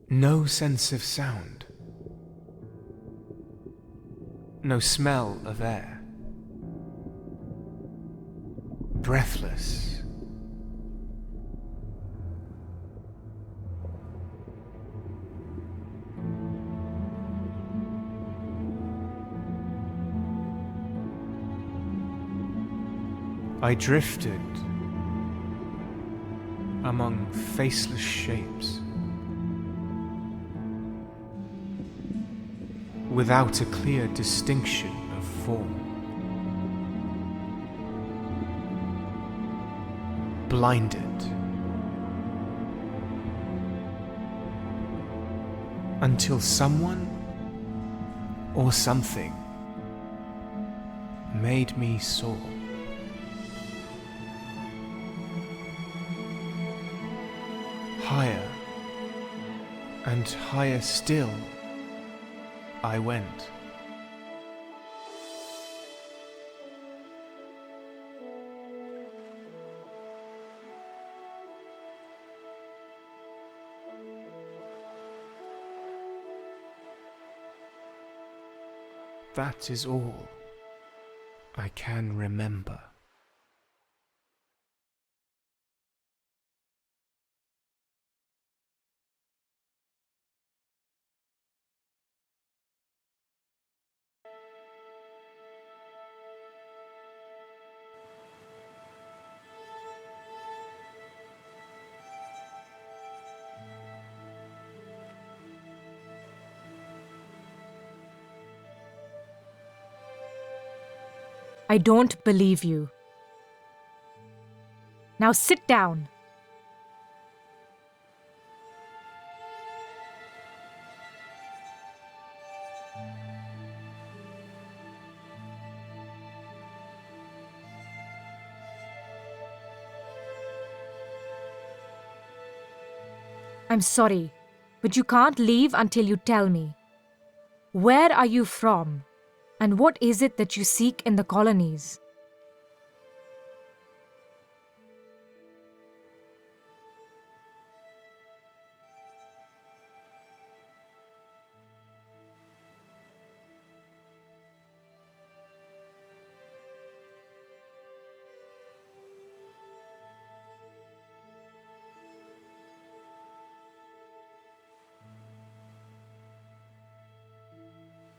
No sense of sound. No smell of air. Breathless. I drifted among faceless shapes, without a clear distinction of form. Blinded until someone or something made me soar. Higher and higher still I went. That is all I can remember. I don't believe you. Now sit down. I'm sorry, but you can't leave until you tell me. Where are you from? And what is it that you seek in the colonies?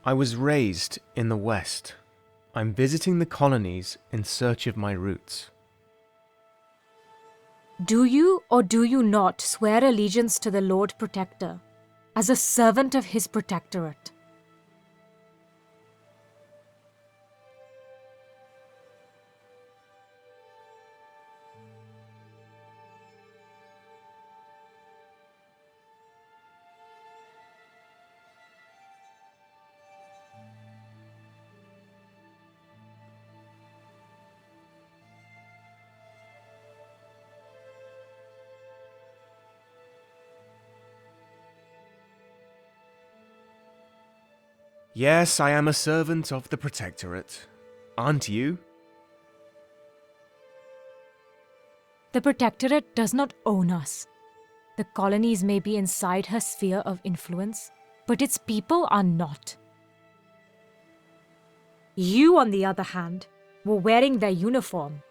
I was raised in the West. I'm visiting the colonies in search of my roots. Do you or do you not swear allegiance to the Lord Protector as a servant of his protectorate? Yes, I am a servant of the Protectorate. Aren't you? The Protectorate does not own us. The colonies may be inside her sphere of influence, but its people are not. You, on the other hand, were wearing their uniform.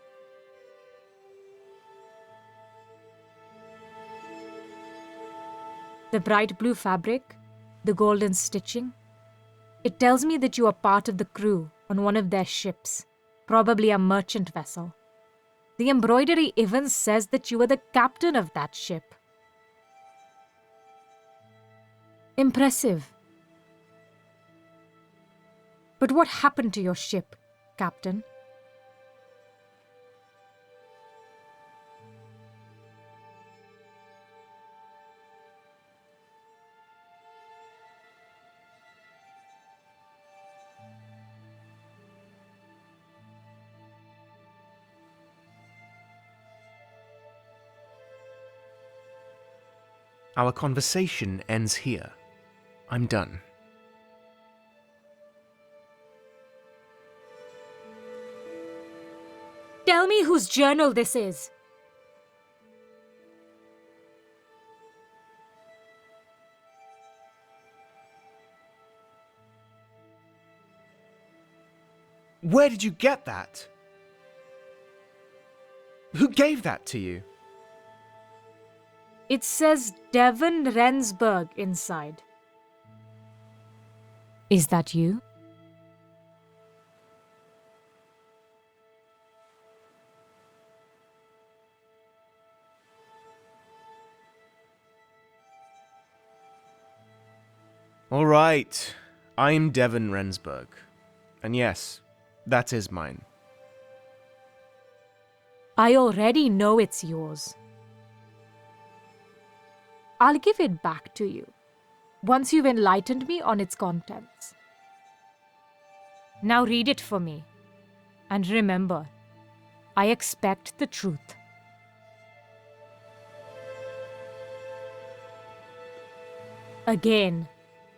The bright blue fabric, the golden stitching. It tells me that you are part of the crew on one of their ships, probably a merchant vessel. The embroidery even says that you are the captain of that ship. Impressive. But what happened to your ship, Captain? Our conversation ends here. I'm done. Tell me whose journal this is. Where did you get that? Who gave that to you? It says Devon Rensburg inside. Is that you? All right, I'm Devon Rensburg. And yes, that is mine. I already know it's yours. I'll give it back to you once you've enlightened me on its contents. Now read it for me. And remember, I expect the truth. Again,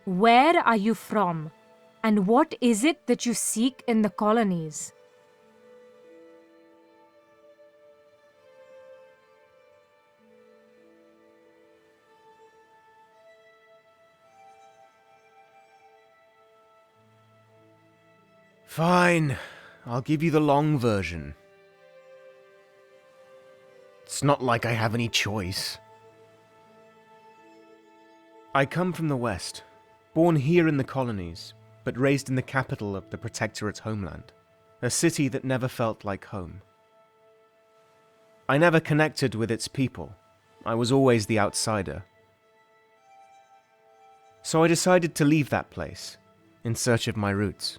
where are you from? And what is it that you seek in the colonies? Fine, I'll give you the long version. It's not like I have any choice. I come from the West, born here in the colonies, but raised in the capital of the Protectorate's homeland, a city that never felt like home. I never connected with its people. I was always the outsider. So I decided to leave that place, in search of my roots.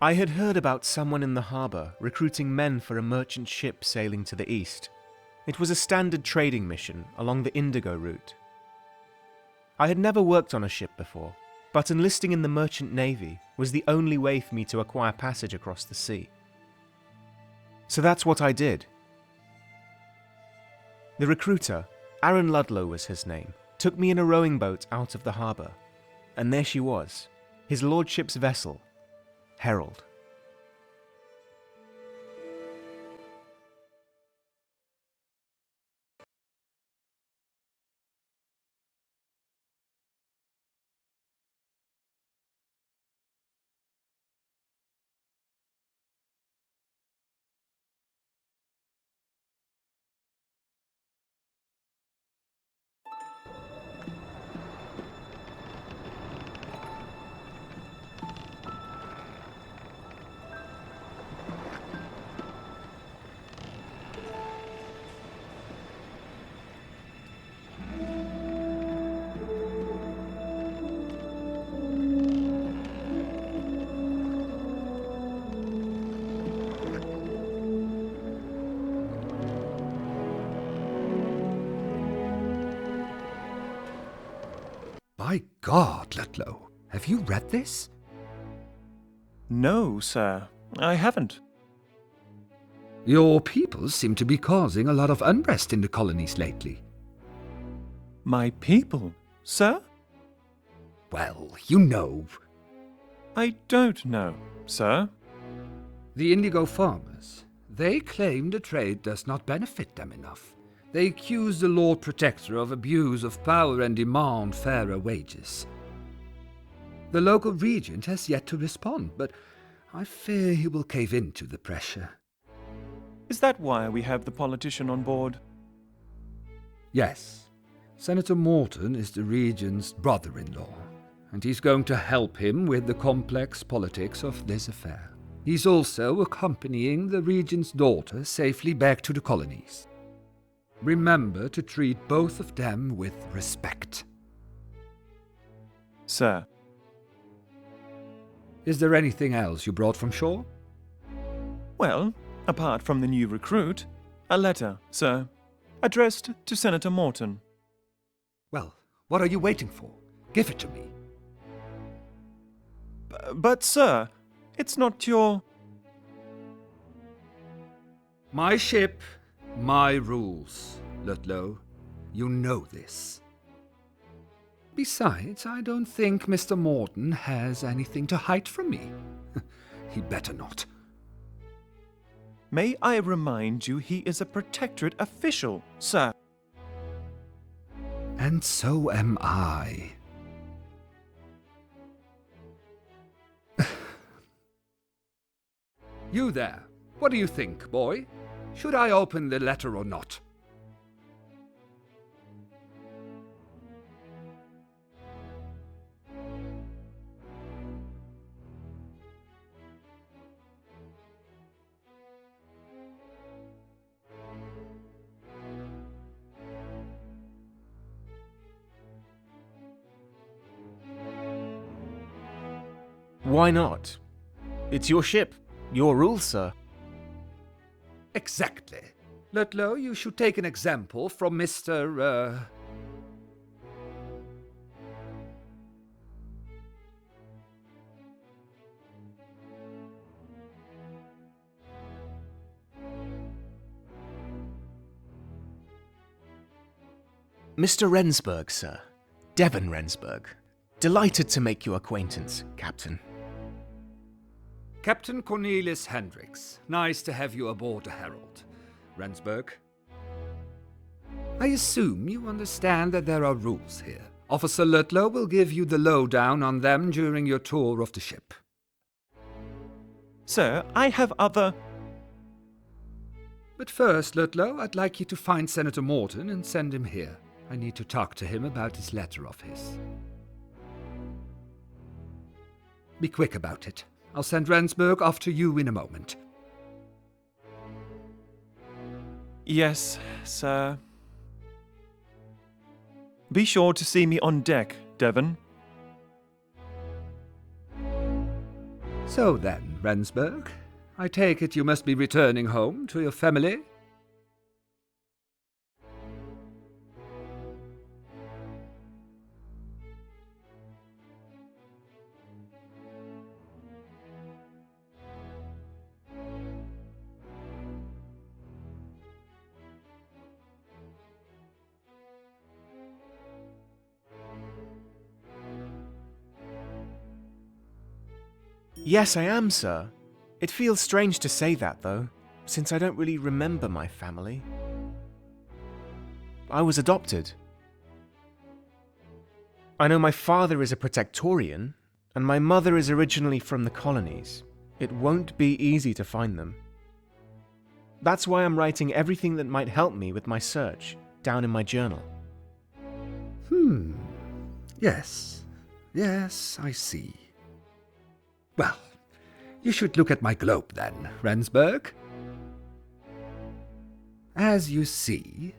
I had heard about someone in the harbour recruiting men for a merchant ship sailing to the east. It was a standard trading mission along the Indigo route. I had never worked on a ship before, but enlisting in the merchant navy was the only way for me to acquire passage across the sea. So that's what I did. The recruiter, Aaron Ludlow was his name, took me in a rowing boat out of the harbour, and there she was, his lordship's vessel, Herald. By God, Ludlow, have you read this? No, sir, I haven't. Your people seem to be causing a lot of unrest in the colonies lately. My people, sir? Well, you know. I don't know, sir. The indigo farmers, they claim the trade does not benefit them enough. They accuse the Lord Protector of abuse of power and demand fairer wages. The local regent has yet to respond, but I fear he will cave in to the pressure. Is that why we have the politician on board? Yes. Senator Morton is the regent's brother-in-law, and he's going to help him with the complex politics of this affair. He's also accompanying the regent's daughter safely back to the colonies. Remember to treat both of them with respect. Sir. Is there anything else you brought from shore? Well, apart from the new recruit, a letter, sir, addressed to Senator Morton. Well, what are you waiting for? Give it to me. But, sir, it's not your... My ship, my rules, Ludlow. You know this. Besides, I don't think Mr. Morton has anything to hide from me. He better not. May I remind you he is a Protectorate official, sir? And so am I. You there. What do you think, boy? Should I open the letter or not? Why not? It's your ship. Your rules, sir. Exactly. Ludlow, you should take an example from Mr. Mr. Rensburg, sir. Devon Rensburg. Delighted to make your acquaintance, Captain. Captain Cornelius Hendricks. Nice to have you aboard the Herald. Rensburg. I assume you understand that there are rules here. Officer Ludlow will give you the lowdown on them during your tour of the ship. Sir, I have other... But first, Ludlow, I'd like you to find Senator Morton and send him here. I need to talk to him about this letter of his. Be quick about it. I'll send Rensburg off to you in a moment. Yes, sir. Be sure to see me on deck, Devon. So then, Rensburg, I take it you must be returning home to your family? Yes, I am, sir. It feels strange to say that, though, since I don't really remember my family. I was adopted. I know my father is a Protectorian, and my mother is originally from the colonies. It won't be easy to find them. That's why I'm writing everything that might help me with my search down in my journal. Yes. Yes, I see. Well, you should look at my globe then, Rensburg. As you see,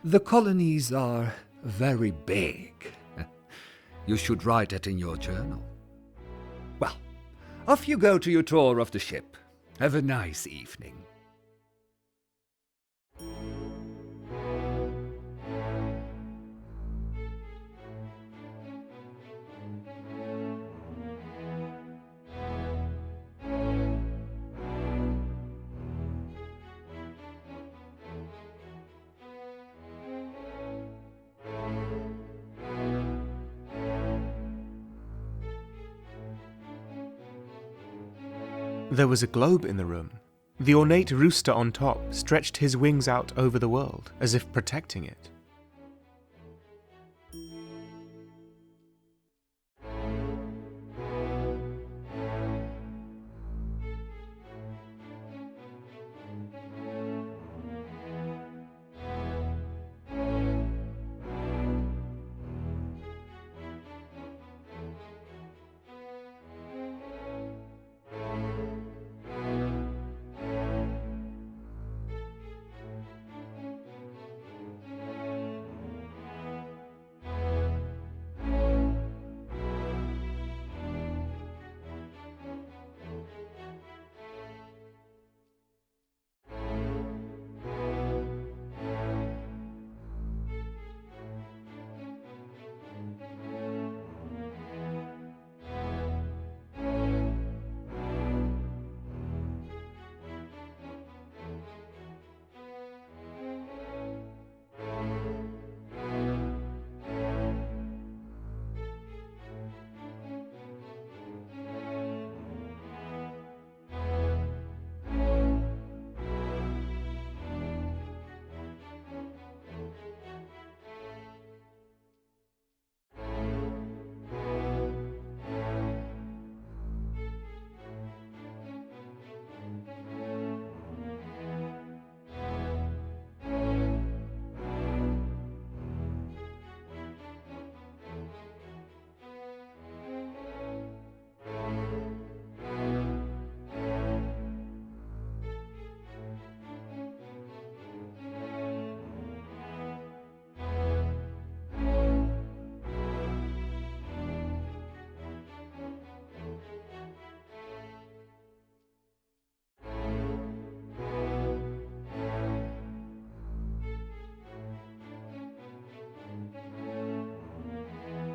the colonies are very big. You should write it in your journal. Well, off you go to your tour of the ship. Have a nice evening. There was a globe in the room. The ornate rooster on top stretched his wings out over the world, as if protecting it.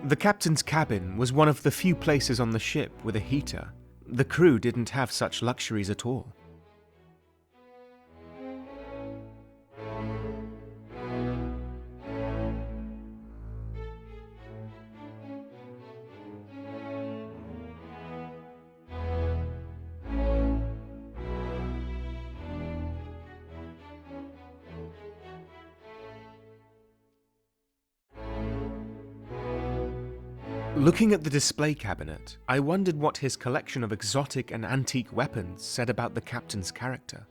The captain's cabin was one of the few places on the ship with a heater. The crew didn't have such luxuries at all. Looking at the display cabinet, I wondered what his collection of exotic and antique weapons said about the captain's character.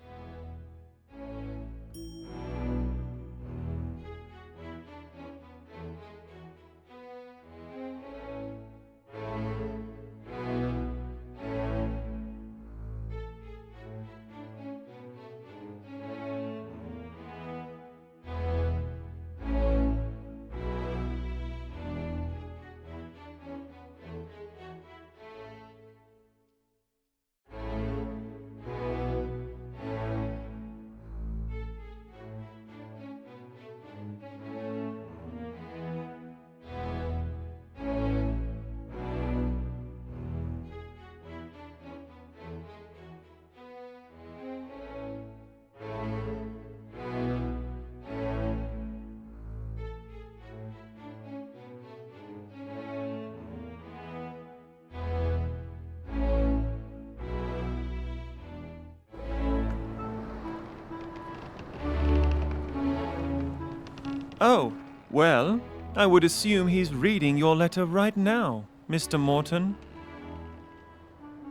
Oh, well, I would assume he's reading your letter right now, Mr. Morton.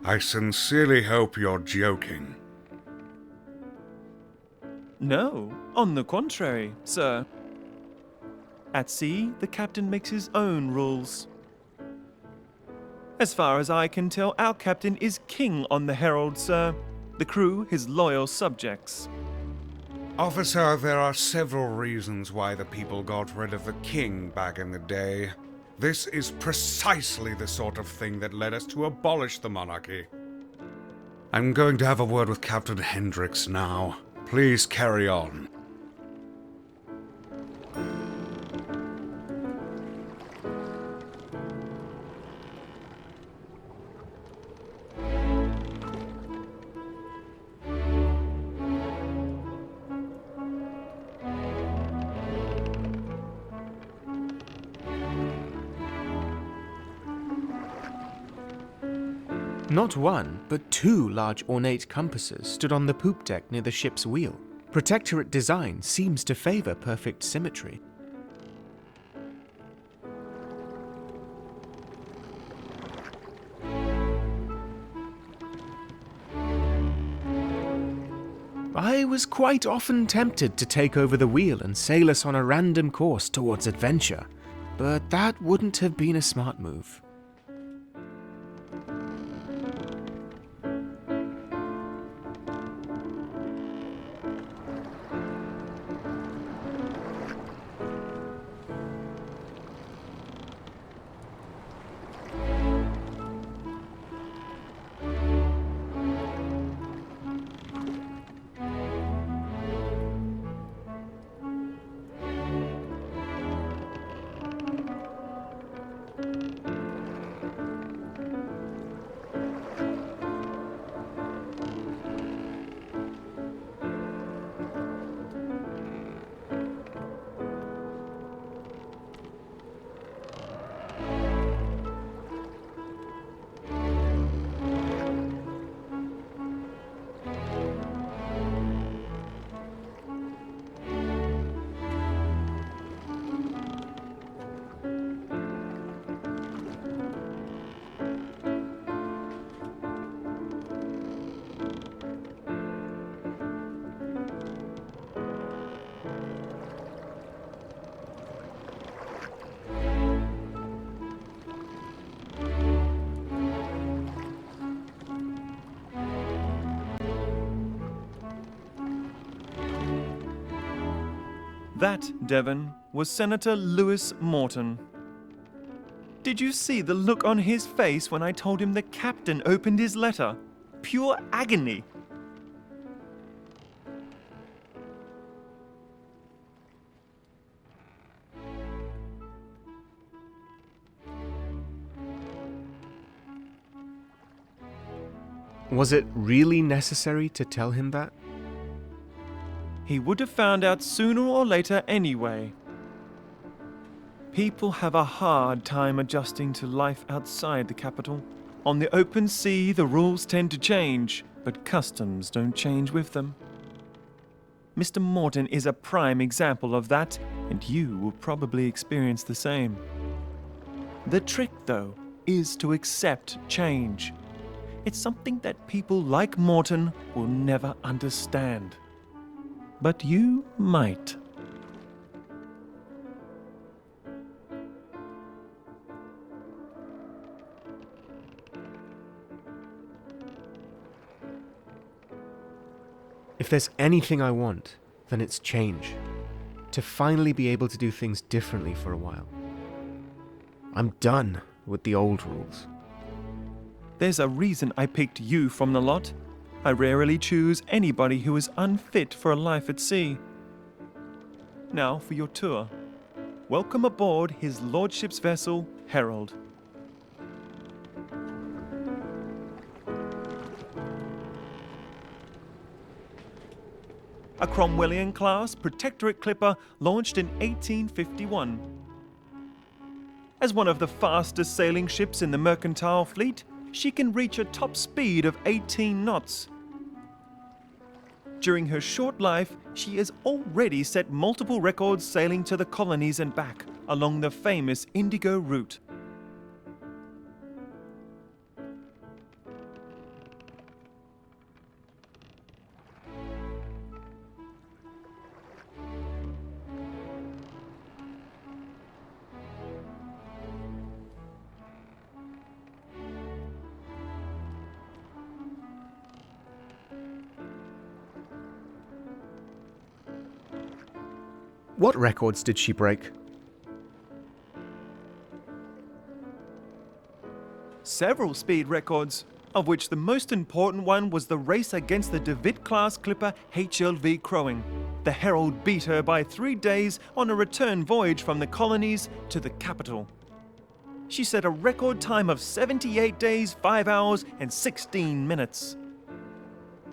I sincerely hope you're joking. No, on the contrary, sir. At sea, the captain makes his own rules. As far as I can tell, our captain is king on the Herald, sir. The crew his loyal subjects. Officer, there are several reasons why the people got rid of the king back in the day. This is precisely the sort of thing that led us to abolish the monarchy. I'm going to have a word with Captain Hendricks now. Please carry on. Not one, but two large ornate compasses stood on the poop deck near the ship's wheel. Protectorate design seems to favor perfect symmetry. I was quite often tempted to take over the wheel and sail us on a random course towards adventure, but that wouldn't have been a smart move. That, Devon, was Senator Lewis Morton. Did you see the look on his face when I told him the captain opened his letter? Pure agony. Was it really necessary to tell him that? He would have found out sooner or later anyway. People have a hard time adjusting to life outside the capital. On the open sea, the rules tend to change, but customs don't change with them. Mr. Morton is a prime example of that, and you will probably experience the same. The trick, though, is to accept change. It's something that people like Morton will never understand. But you might. If there's anything I want, then it's change. To finally be able to do things differently for a while. I'm done with the old rules. There's a reason I picked you from the lot. I rarely choose anybody who is unfit for a life at sea. Now for your tour. Welcome aboard His Lordship's vessel, Herald. A Cromwellian-class Protectorate clipper launched in 1851. As one of the fastest sailing ships in the mercantile fleet, she can reach a top speed of 18 knots. During her short life, she has already set multiple records sailing to the colonies and back along the famous Indigo route. What records did she break? Several speed records, of which the most important one was the race against the DeWitt-class clipper HLV Crowing. The Herald beat her by 3 days on a return voyage from the colonies to the capital. She set a record time of 78 days, 5 hours, and 16 minutes.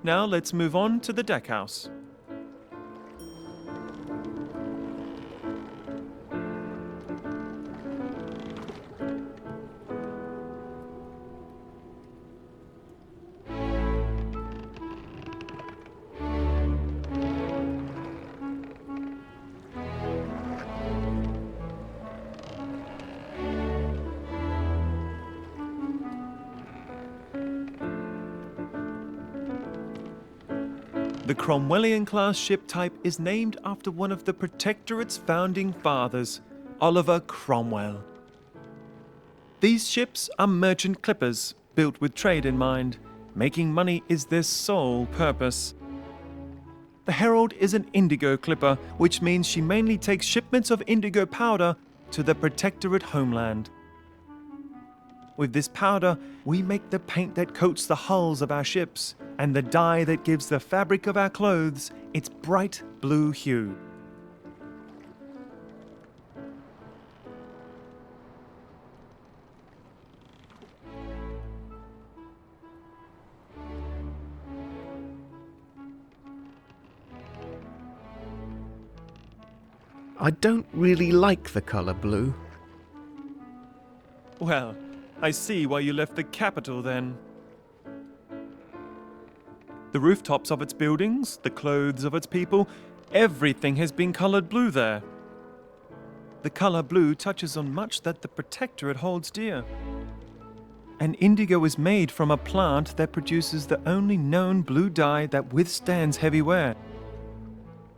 Now let's move on to the deckhouse. The Cromwellian-class ship type is named after one of the Protectorate's founding fathers, Oliver Cromwell. These ships are merchant clippers, built with trade in mind. Making money is their sole purpose. The Herald is an indigo clipper, which means she mainly takes shipments of indigo powder to the Protectorate homeland. With this powder, we make the paint that coats the hulls of our ships, and the dye that gives the fabric of our clothes its bright blue hue. I don't really like the colour blue. Well, I see why you left the capital then. The rooftops of its buildings, the clothes of its people, everything has been coloured blue there. The colour blue touches on much that the Protectorate holds dear. And indigo is made from a plant that produces the only known blue dye that withstands heavy wear.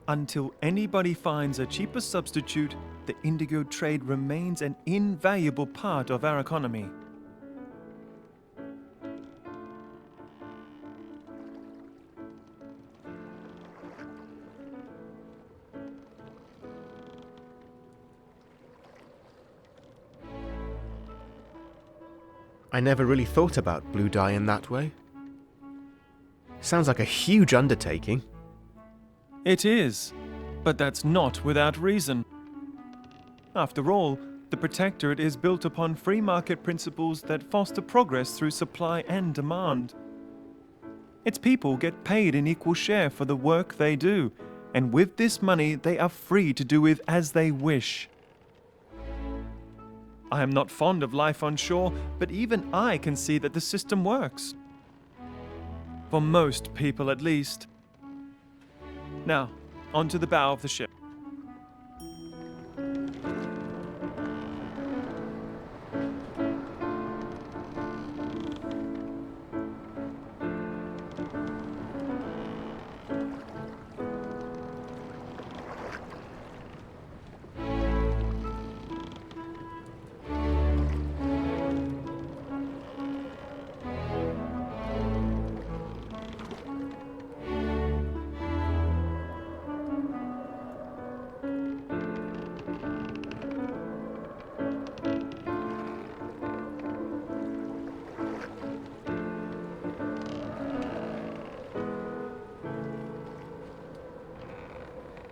Until anybody finds a cheaper substitute, the indigo trade remains an invaluable part of our economy. I never really thought about blue dye in that way. Sounds like a huge undertaking. It is, but that's not without reason. After all, the Protectorate is built upon free market principles that foster progress through supply and demand. Its people get paid an equal share for the work they do, and with this money they are free to do with as they wish. I am not fond of life on shore, but even I can see that the system works. For most people, at least. Now, onto the bow of the ship.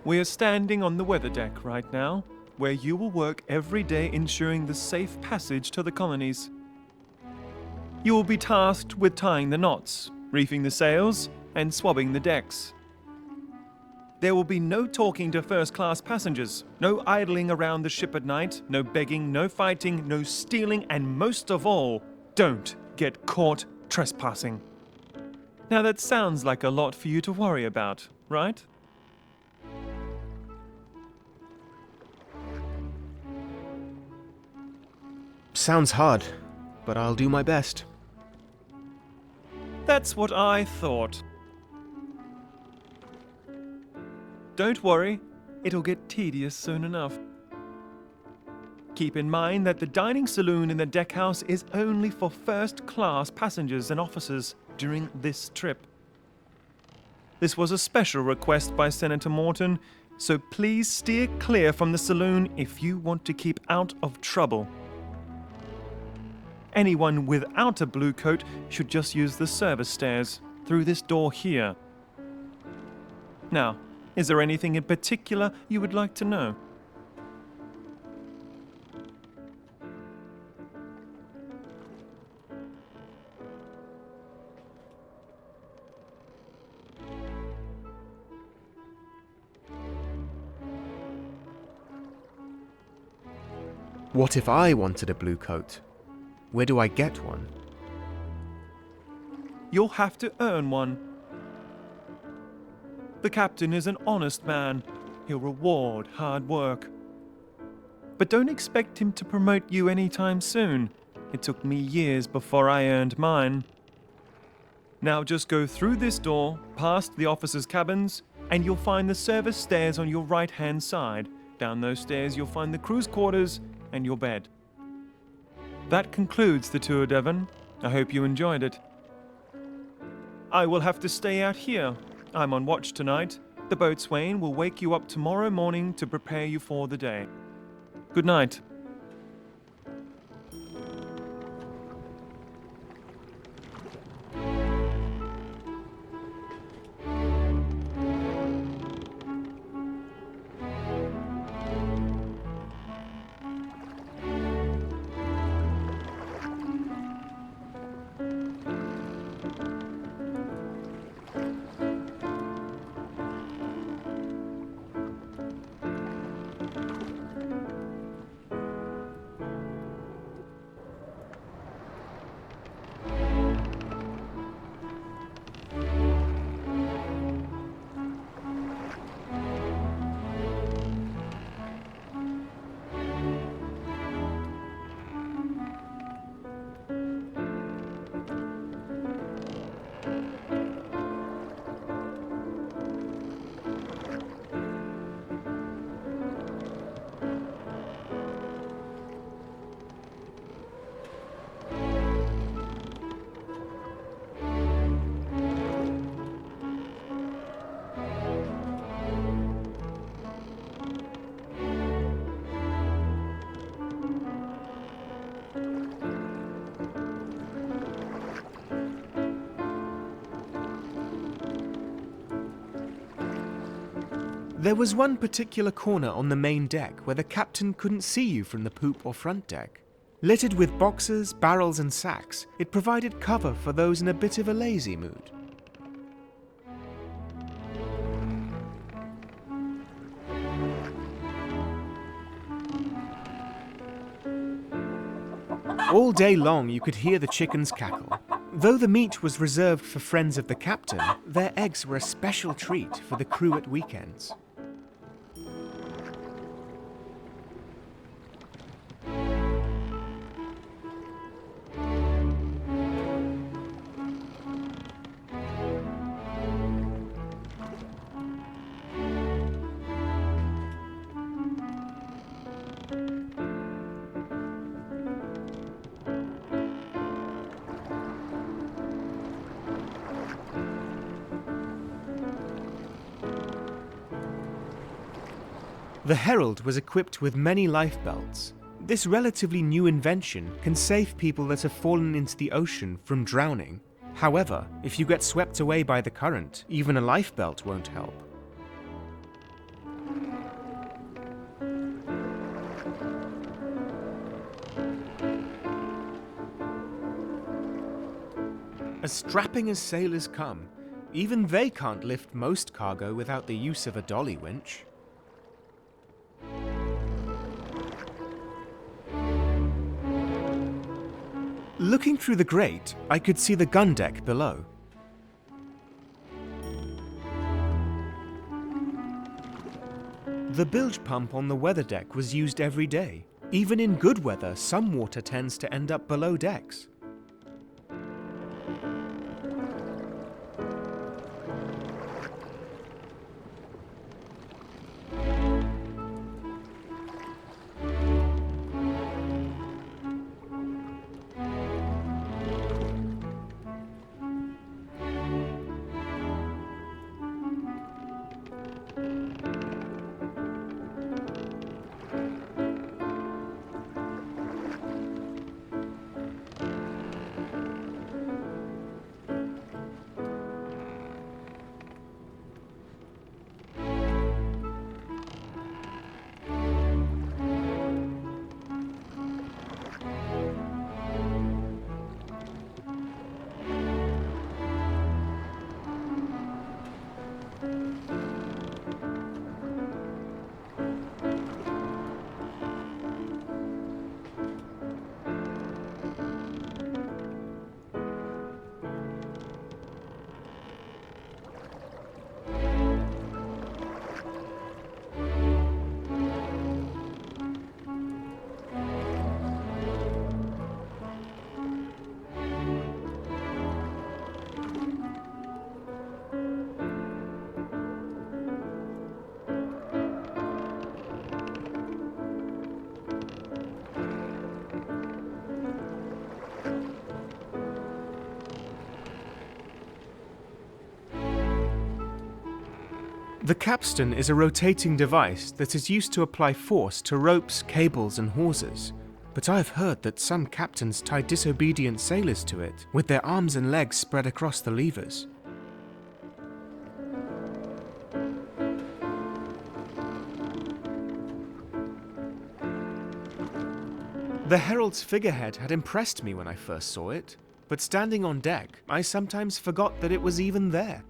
We are standing on the weather deck right now, where you will work every day ensuring the safe passage to the colonies. You will be tasked with tying the knots, reefing the sails, and swabbing the decks. There will be no talking to first-class passengers, no idling around the ship at night, no begging, no fighting, no stealing, and most of all, don't get caught trespassing. Now that sounds like a lot for you to worry about, right? Sounds hard, but I'll do my best. That's what I thought. Don't worry, it'll get tedious soon enough. Keep in mind that the dining saloon in the deckhouse is only for first-class passengers and officers during this trip. This was a special request by Senator Morton, so please steer clear from the saloon if you want to keep out of trouble. Anyone without a blue coat should just use the service stairs through this door here. Now, is there anything in particular you would like to know? What if I wanted a blue coat? Where do I get one? You'll have to earn one. The captain is an honest man. He'll reward hard work. But don't expect him to promote you anytime soon. It took me years before I earned mine. Now just go through this door, past the officers' cabins, and you'll find the service stairs on your right-hand side. Down those stairs you'll find the crew's quarters and your bed. That concludes the tour, Devon. I hope you enjoyed it. I will have to stay out here. I'm on watch tonight. The boatswain will wake you up tomorrow morning to prepare you for the day. Good night. There was one particular corner on the main deck where the captain couldn't see you from the poop or front deck. Littered with boxes, barrels and sacks, it provided cover for those in a bit of a lazy mood. All day long you could hear the chickens cackle. Though the meat was reserved for friends of the captain, their eggs were a special treat for the crew at weekends. The Herald was equipped with many lifebelts. This relatively new invention can save people that have fallen into the ocean from drowning. However, if you get swept away by the current, even a lifebelt won't help. As strapping as sailors come, even they can't lift most cargo without the use of a dolly winch. Looking through the grate, I could see the gun deck below. The bilge pump on the weather deck was used every day. Even in good weather, some water tends to end up below decks. The capstan is a rotating device that is used to apply force to ropes, cables, and hawsers. But I've heard that some captains tie disobedient sailors to it, with their arms and legs spread across the levers. The Herald's figurehead had impressed me when I first saw it, but standing on deck, I sometimes forgot that it was even there.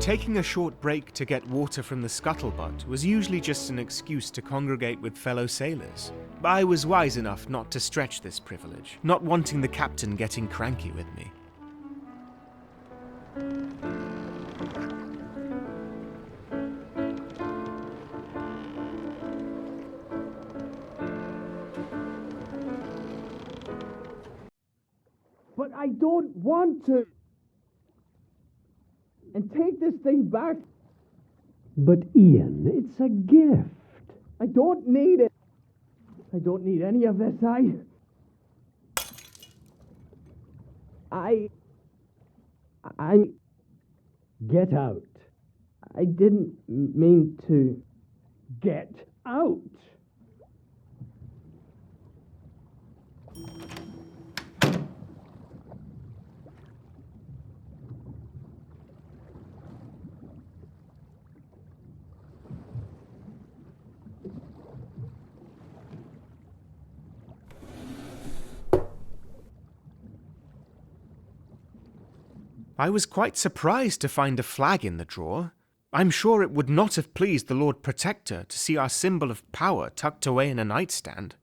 Taking a short break to get water from the scuttlebutt was usually just an excuse to congregate with fellow sailors. But I was wise enough not to stretch this privilege, not wanting the captain getting cranky with me. But I don't want to. And take this thing back. But Ian, it's a gift. I don't need it. I don't need any of this. Get out. I didn't mean to. Get out. I was quite surprised to find a flag in the drawer. I'm sure it would not have pleased the Lord Protector to see our symbol of power tucked away in a nightstand.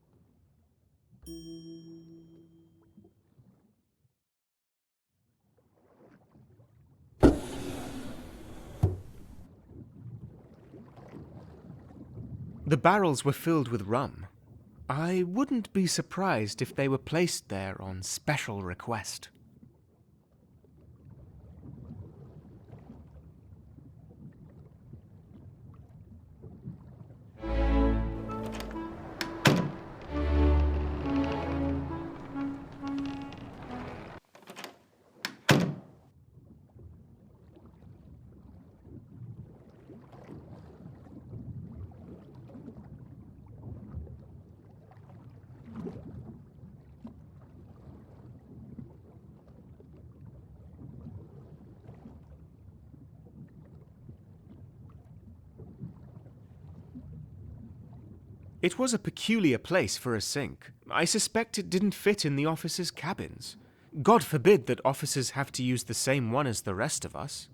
The barrels were filled with rum. I wouldn't be surprised if they were placed there on special request. It was a peculiar place for a sink. I suspect it didn't fit in the officers' cabins. God forbid that officers have to use the same one as the rest of us.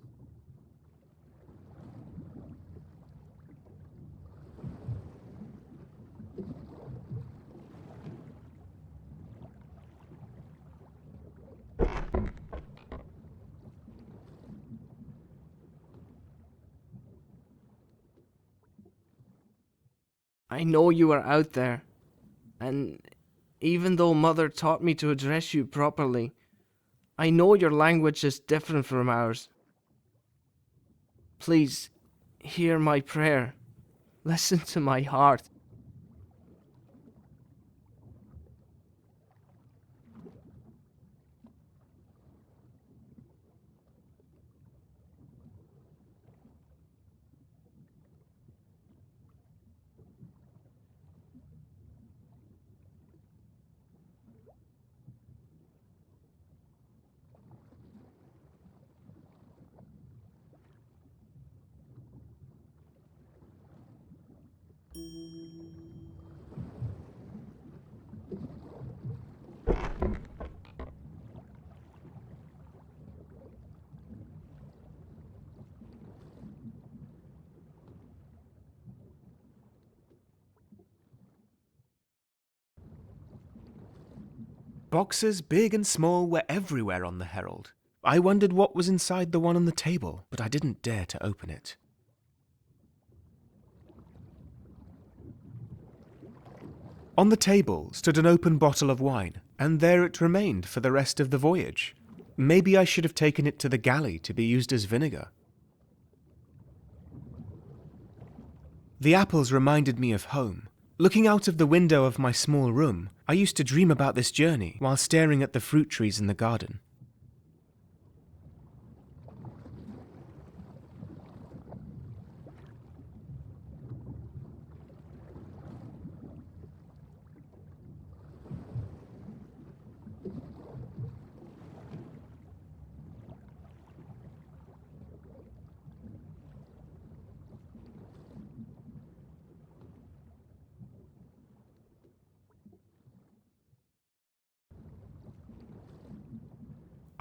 I know you are out there, and even though Mother taught me to address you properly, I know your language is different from ours. Please, hear my prayer. Listen to my heart. Boxes, big and small, were everywhere on the Herald. I wondered what was inside the one on the table, but I didn't dare to open it. On the table stood an open bottle of wine, and there it remained for the rest of the voyage. Maybe I should have taken it to the galley to be used as vinegar. The apples reminded me of home. Looking out of the window of my small room, I used to dream about this journey while staring at the fruit trees in the garden.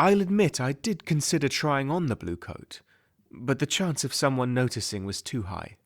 I'll admit I did consider trying on the blue coat, but the chance of someone noticing was too high.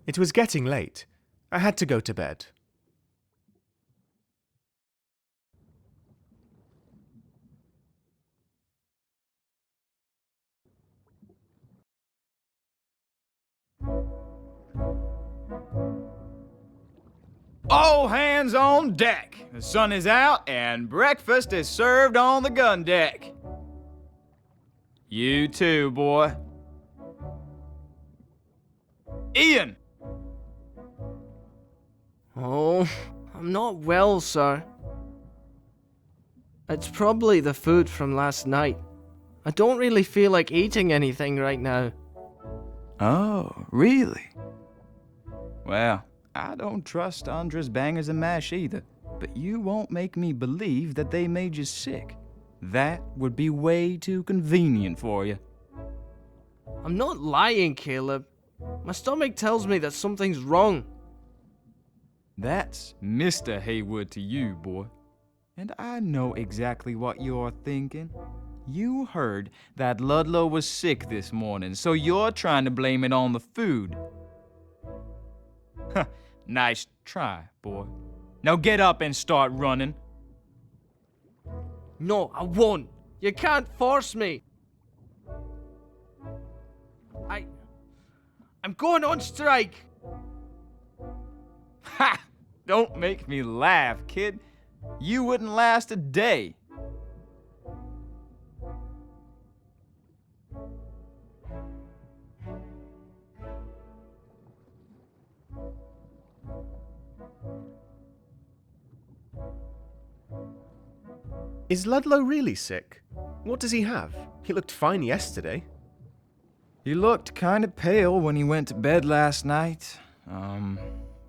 It was getting late. I had to go to bed. All hands on deck. The sun is out and breakfast is served on the gun deck. You too, boy. Ian! Oh, I'm not well, sir. It's probably the food from last night. I don't really feel like eating anything right now. Oh, really? Well, I don't trust Andres bangers and mash either, but you won't make me believe that they made you sick. That would be way too convenient for you. I'm not lying, Caleb. My stomach tells me that something's wrong. That's Mr. Haywood to you, boy. And I know exactly what you're thinking. You heard that Ludlow was sick this morning, so you're trying to blame it on the food. Nice try, boy. Now get up and start running. No, I won't. You can't force me. I'm going on strike. Ha! Don't make me laugh, kid. You wouldn't last a day. Is Ludlow really sick? What does he have? He looked fine yesterday. He looked kind of pale when he went to bed last night.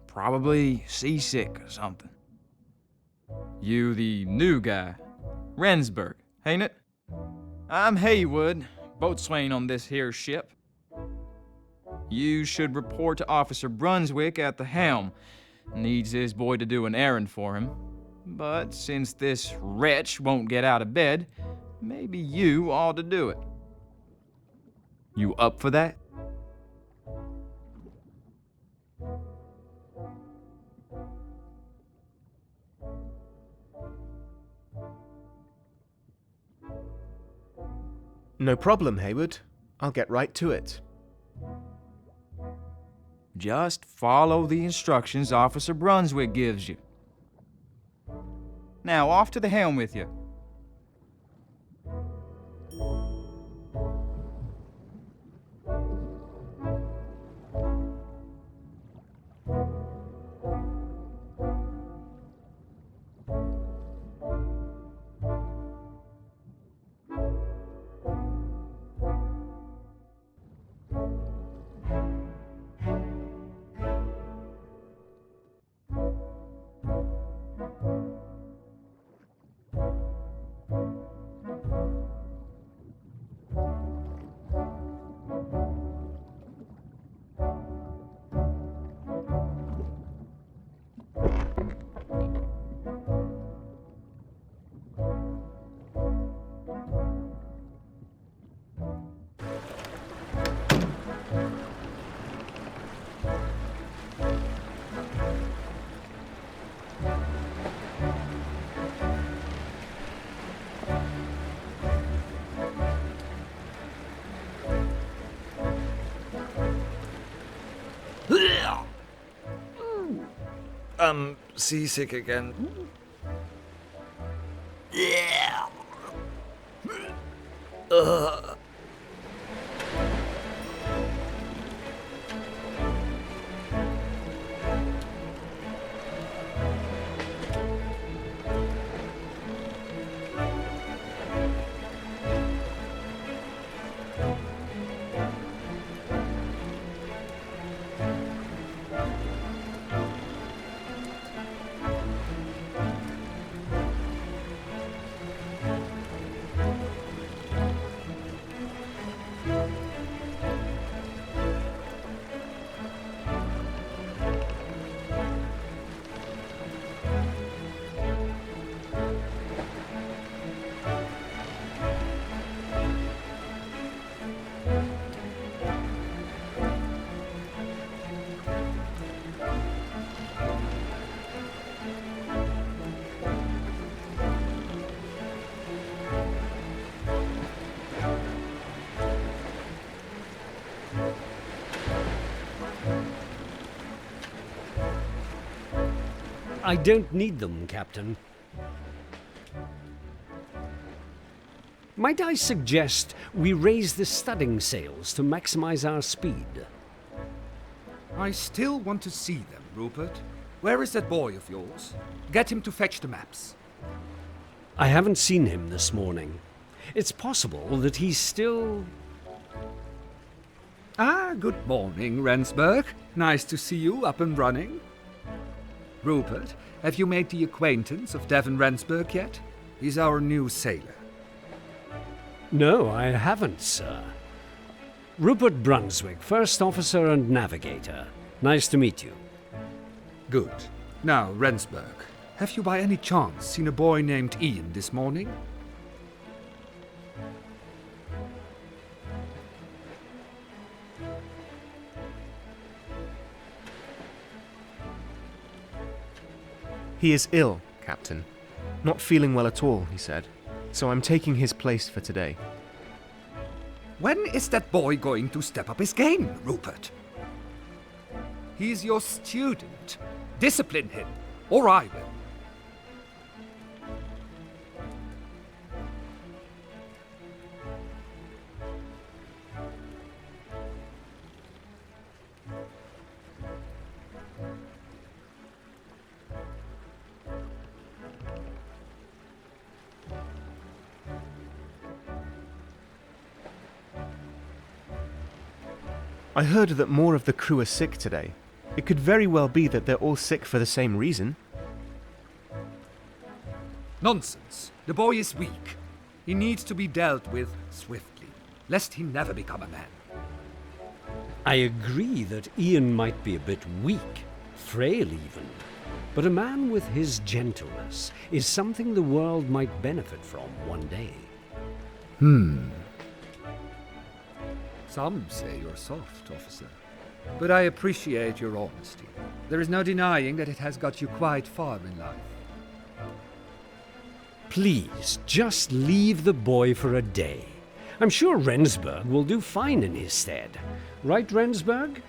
Probably seasick or something. You the new guy. Rensburg, ain't it? I'm Haywood, boatswain on this here ship. You should report to Officer Brunswick at the helm. Needs his boy to do an errand for him. But since this wretch won't get out of bed, maybe you ought to do it. You up for that? No problem, Haywood. I'll get right to it. Just follow the instructions Officer Brunswick gives you. Now, off to the helm with you. I'm seasick again. I don't need them, Captain. Might I suggest we raise the studding sails to maximize our speed? I still want to see them, Rupert. Where is that boy of yours? Get him to fetch the maps. I haven't seen him this morning. It's possible that he's still... Ah, good morning, Rensburg. Nice to see you up and running. Rupert, have you made the acquaintance of Devon Rensburg yet? He's our new sailor. No, I haven't, sir. Rupert Brunswick, First Officer and Navigator. Nice to meet you. Good. Now, Rensburg, have you by any chance seen a boy named Ian this morning? He is ill, Captain. Not feeling well at all, he said. So I'm taking his place for today. When is that boy going to step up his game, Rupert? He's your student. Discipline him, or I will. I heard that more of the crew are sick today. It could very well be that they're all sick for the same reason. Nonsense. The boy is weak. He needs to be dealt with swiftly, lest he never become a man. I agree that Ian might be a bit weak, frail even. But a man with his gentleness is something the world might benefit from one day. Some say you're soft, officer. But I appreciate your honesty. There is no denying that it has got you quite far in life. Please, just leave the boy for a day. I'm sure Rensburg will do fine in his stead. Right, Rensburg?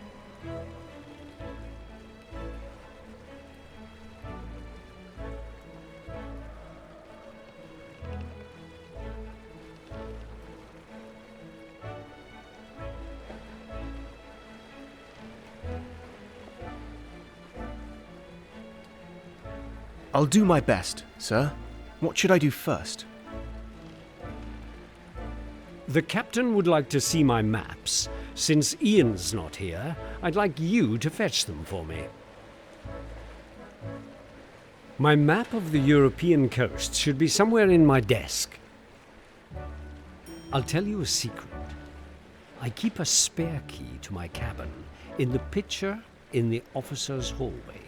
I'll do my best, sir. What should I do first? The captain would like to see my maps. Since Ian's not here, I'd like you to fetch them for me. My map of the European coast should be somewhere in my desk. I'll tell you a secret. I keep a spare key to my cabin in the picture in the officer's hallway.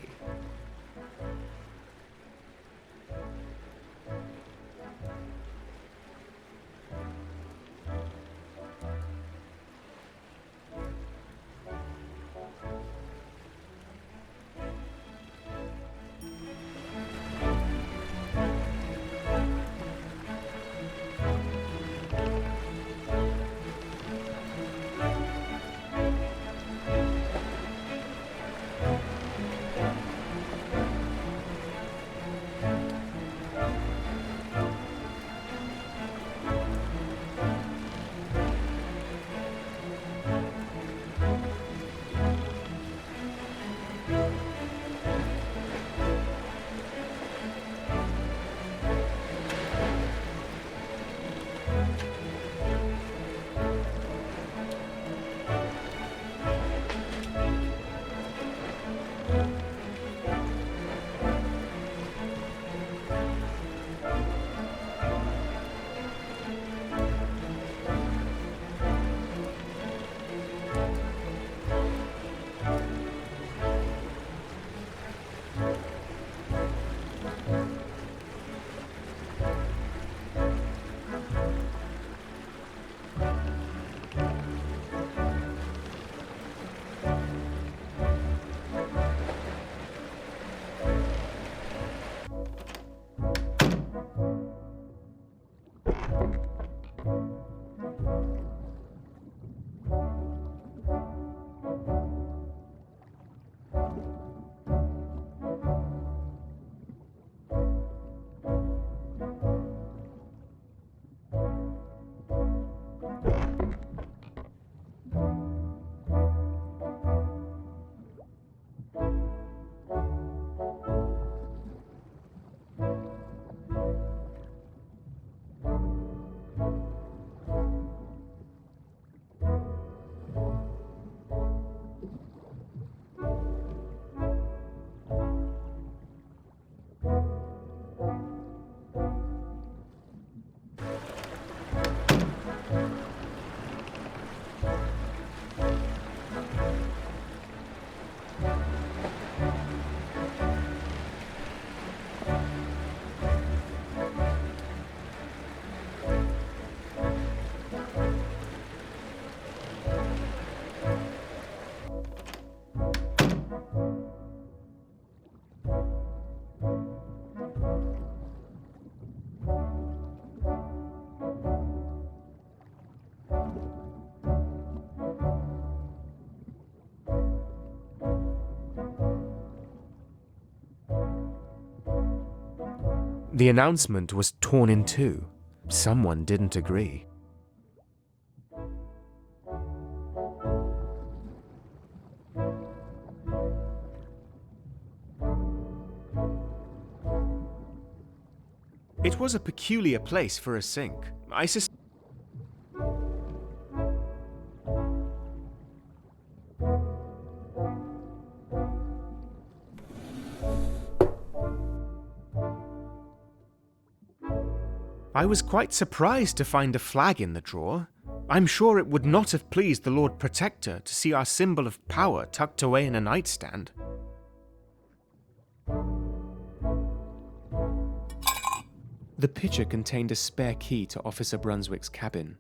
The announcement was torn in two. Someone didn't agree. It was a peculiar place for a sink. I was quite surprised to find a flag in the drawer. I'm sure it would not have pleased the Lord Protector to see our symbol of power tucked away in a nightstand. The pitcher contained a spare key to Officer Brunswick's cabin.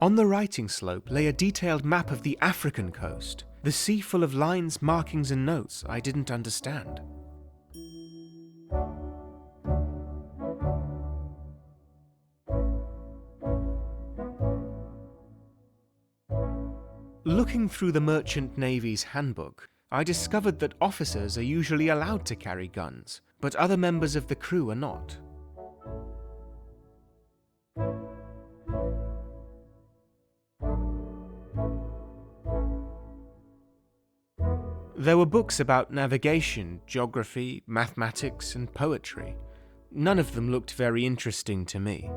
On the writing slope lay a detailed map of the African coast, the sea full of lines, markings and notes I didn't understand. Looking through the Merchant Navy's handbook, I discovered that officers are usually allowed to carry guns, but other members of the crew are not. There were books about navigation, geography, mathematics, and poetry. None of them looked very interesting to me.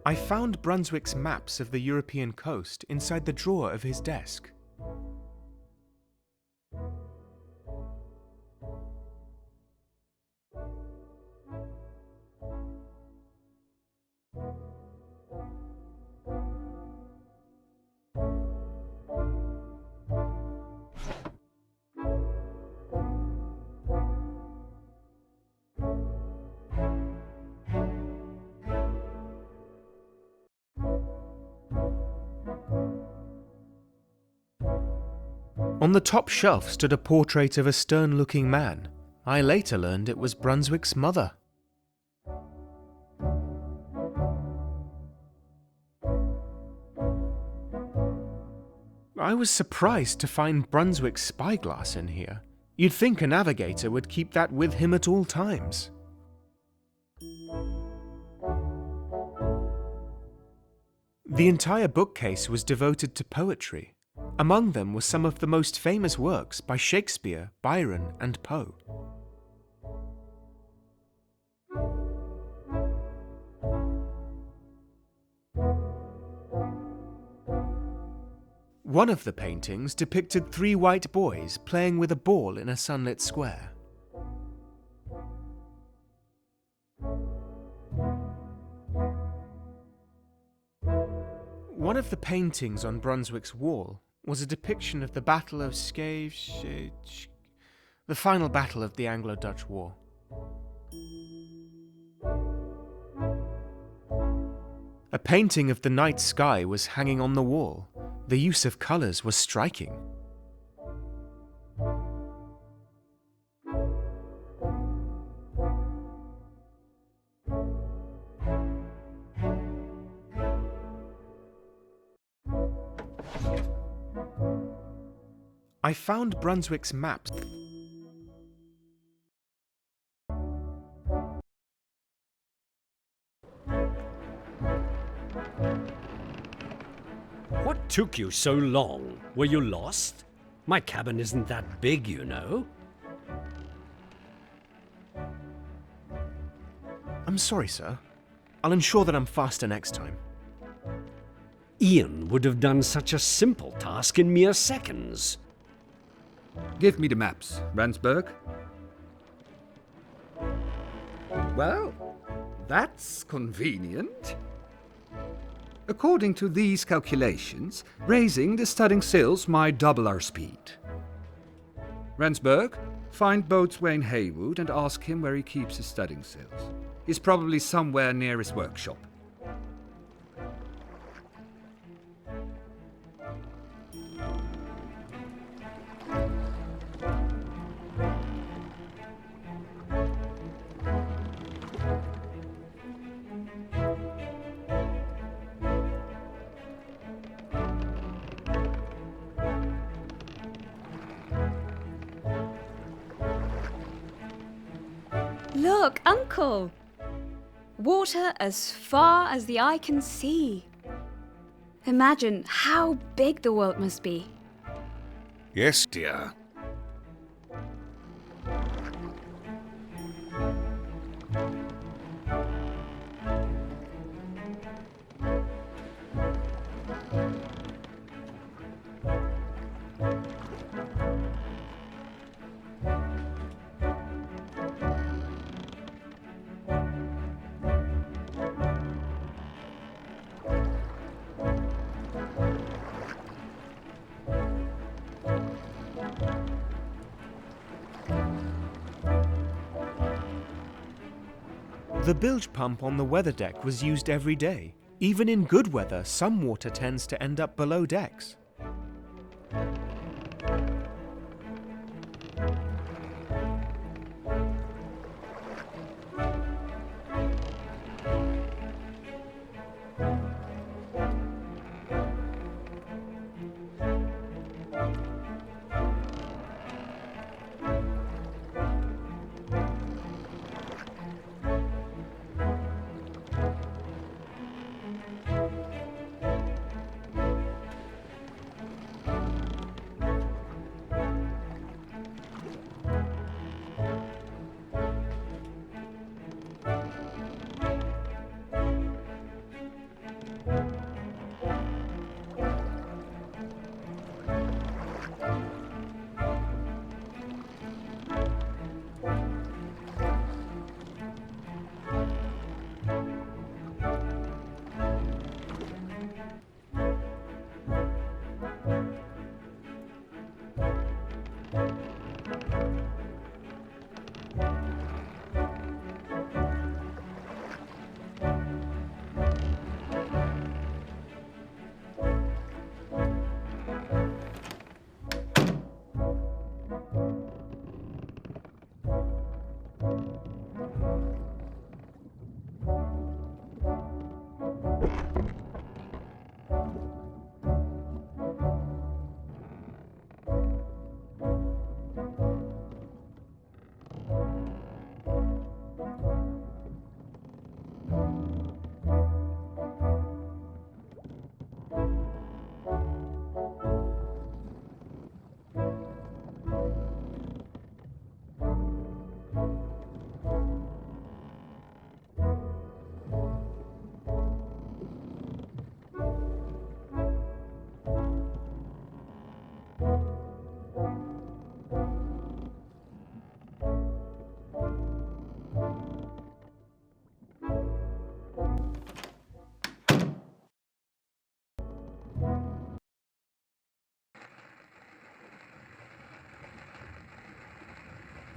I found Brunswick's maps of the European coast inside the drawer of his desk. On the top shelf stood a portrait of a stern-looking man. I later learned it was Brunswick's mother. I was surprised to find Brunswick's spyglass in here. You'd think a navigator would keep that with him at all times. The entire bookcase was devoted to poetry. Among them were some of the most famous works by Shakespeare, Byron, and Poe. One of the paintings depicted 3 white boys playing with a ball in a sunlit square. One of the paintings on Brunswick's wall was a depiction of the Battle of the final battle of the Anglo-Dutch War. A painting of the night sky was hanging on the wall. The use of colours was striking. I found Brunswick's maps. What took you so long? Were you lost? My cabin isn't that big, you know. I'm sorry, sir. I'll ensure that I'm faster next time. Ian would have done such a simple task in mere seconds. Give me the maps, Ransberg. Well, that's convenient. According to these calculations, raising the studding sails might double our speed. Rensburg, find Boatswain Haywood and ask him where he keeps his studding sails. He's probably somewhere near his workshop. Look, Uncle! Water as far as the eye can see. Imagine how big the world must be. Yes, dear. The bilge pump on the weather deck was used every day. Even in good weather, some water tends to end up below decks.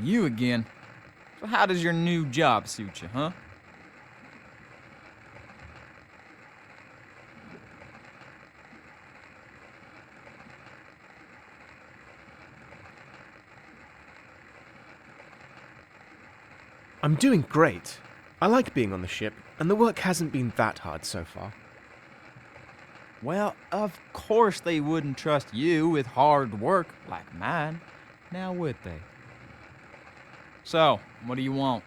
You again? So how does your new job suit you, huh? I'm doing great. I like being on the ship, and the work hasn't been that hard so far. Well, of course they wouldn't trust you with hard work like mine, now would they? So, what do you want?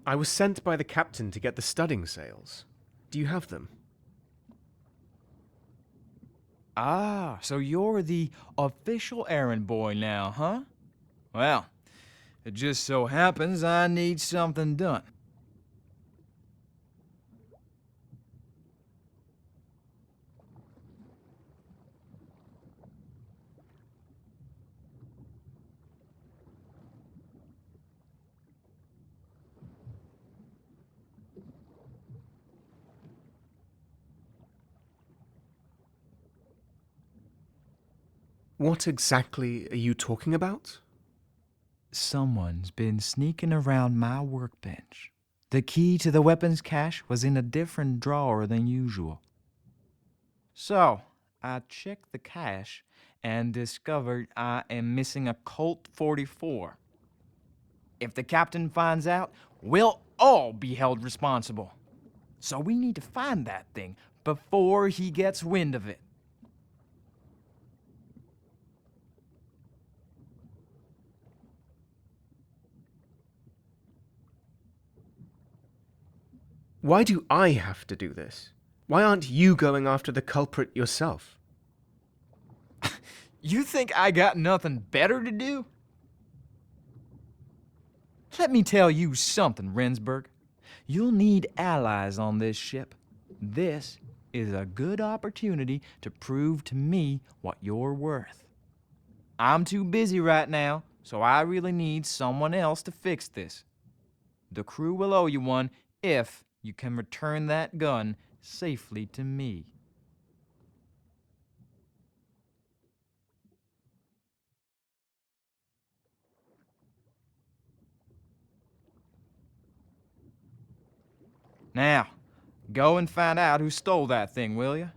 I was sent by the captain to get the studding sails. Do you have them? Ah, so you're the official errand boy now, huh? Well, it just so happens I need something done. What exactly are you talking about? Someone's been sneaking around my workbench. The key to the weapons cache was in a different drawer than usual. So, I checked the cache and discovered I am missing a Colt 44. If the captain finds out, we'll all be held responsible. So we need to find that thing before he gets wind of it. Why do I have to do this? Why aren't you going after the culprit yourself? You think I got nothing better to do? Let me tell you something, Rensburg. You'll need allies on this ship. This is a good opportunity to prove to me what you're worth. I'm too busy right now, so I really need someone else to fix this. The crew will owe you one if you can return that gun safely to me. Now, go and find out who stole that thing, will you?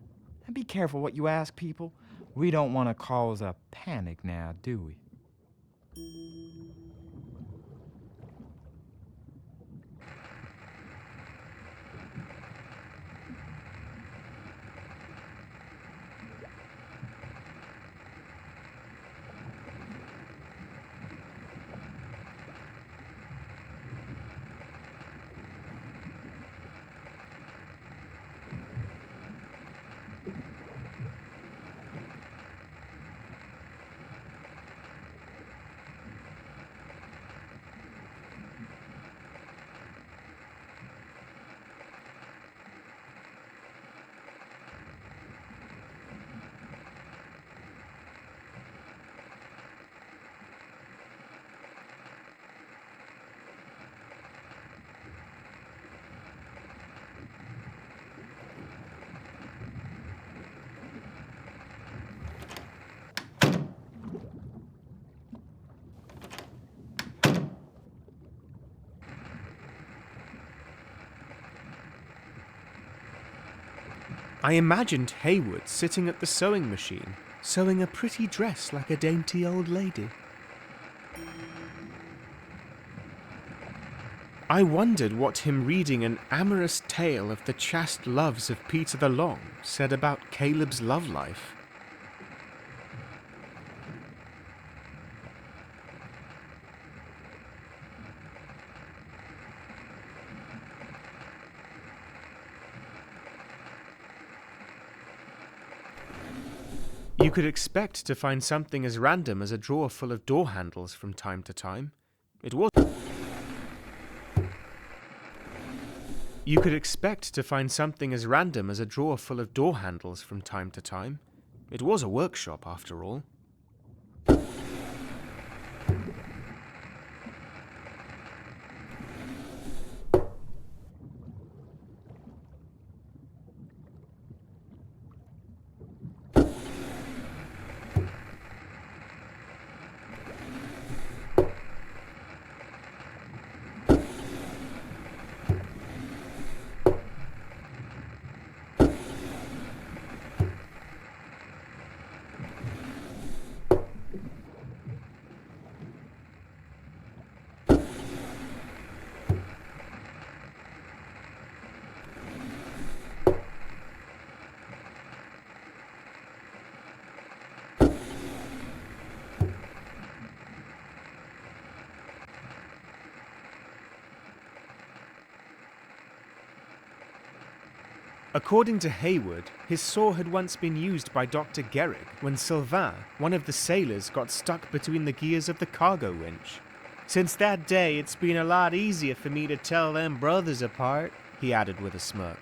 And be careful what you ask people. We don't want to cause a panic now, do we? I imagined Haywood sitting at the sewing machine, sewing a pretty dress like a dainty old lady. I wondered what him reading an amorous tale of the chaste loves of Peter the Long said about Caleb's love life. You could expect to find something as random as a drawer full of door handles from time to time. You could expect to find something as random as a drawer full of door handles from time to time. It was a workshop, after all. According to Haywood, his saw had once been used by Dr. Gerrig when Sylvain, one of the sailors, got stuck between the gears of the cargo winch. Since that day, it's been a lot easier for me to tell them brothers apart, he added with a smirk.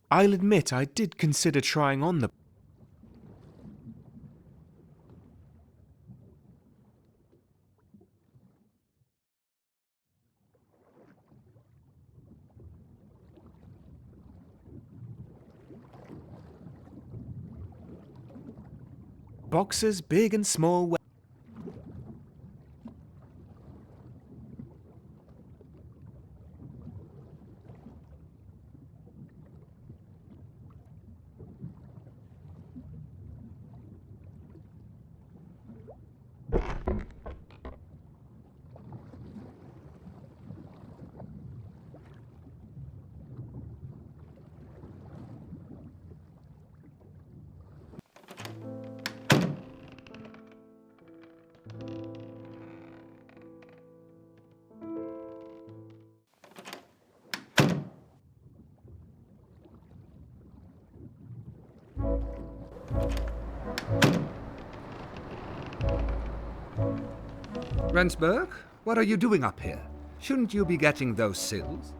I'll admit I did consider trying on the boxes, big and small. Rensburg, what are you doing up here? Shouldn't you be getting those sills?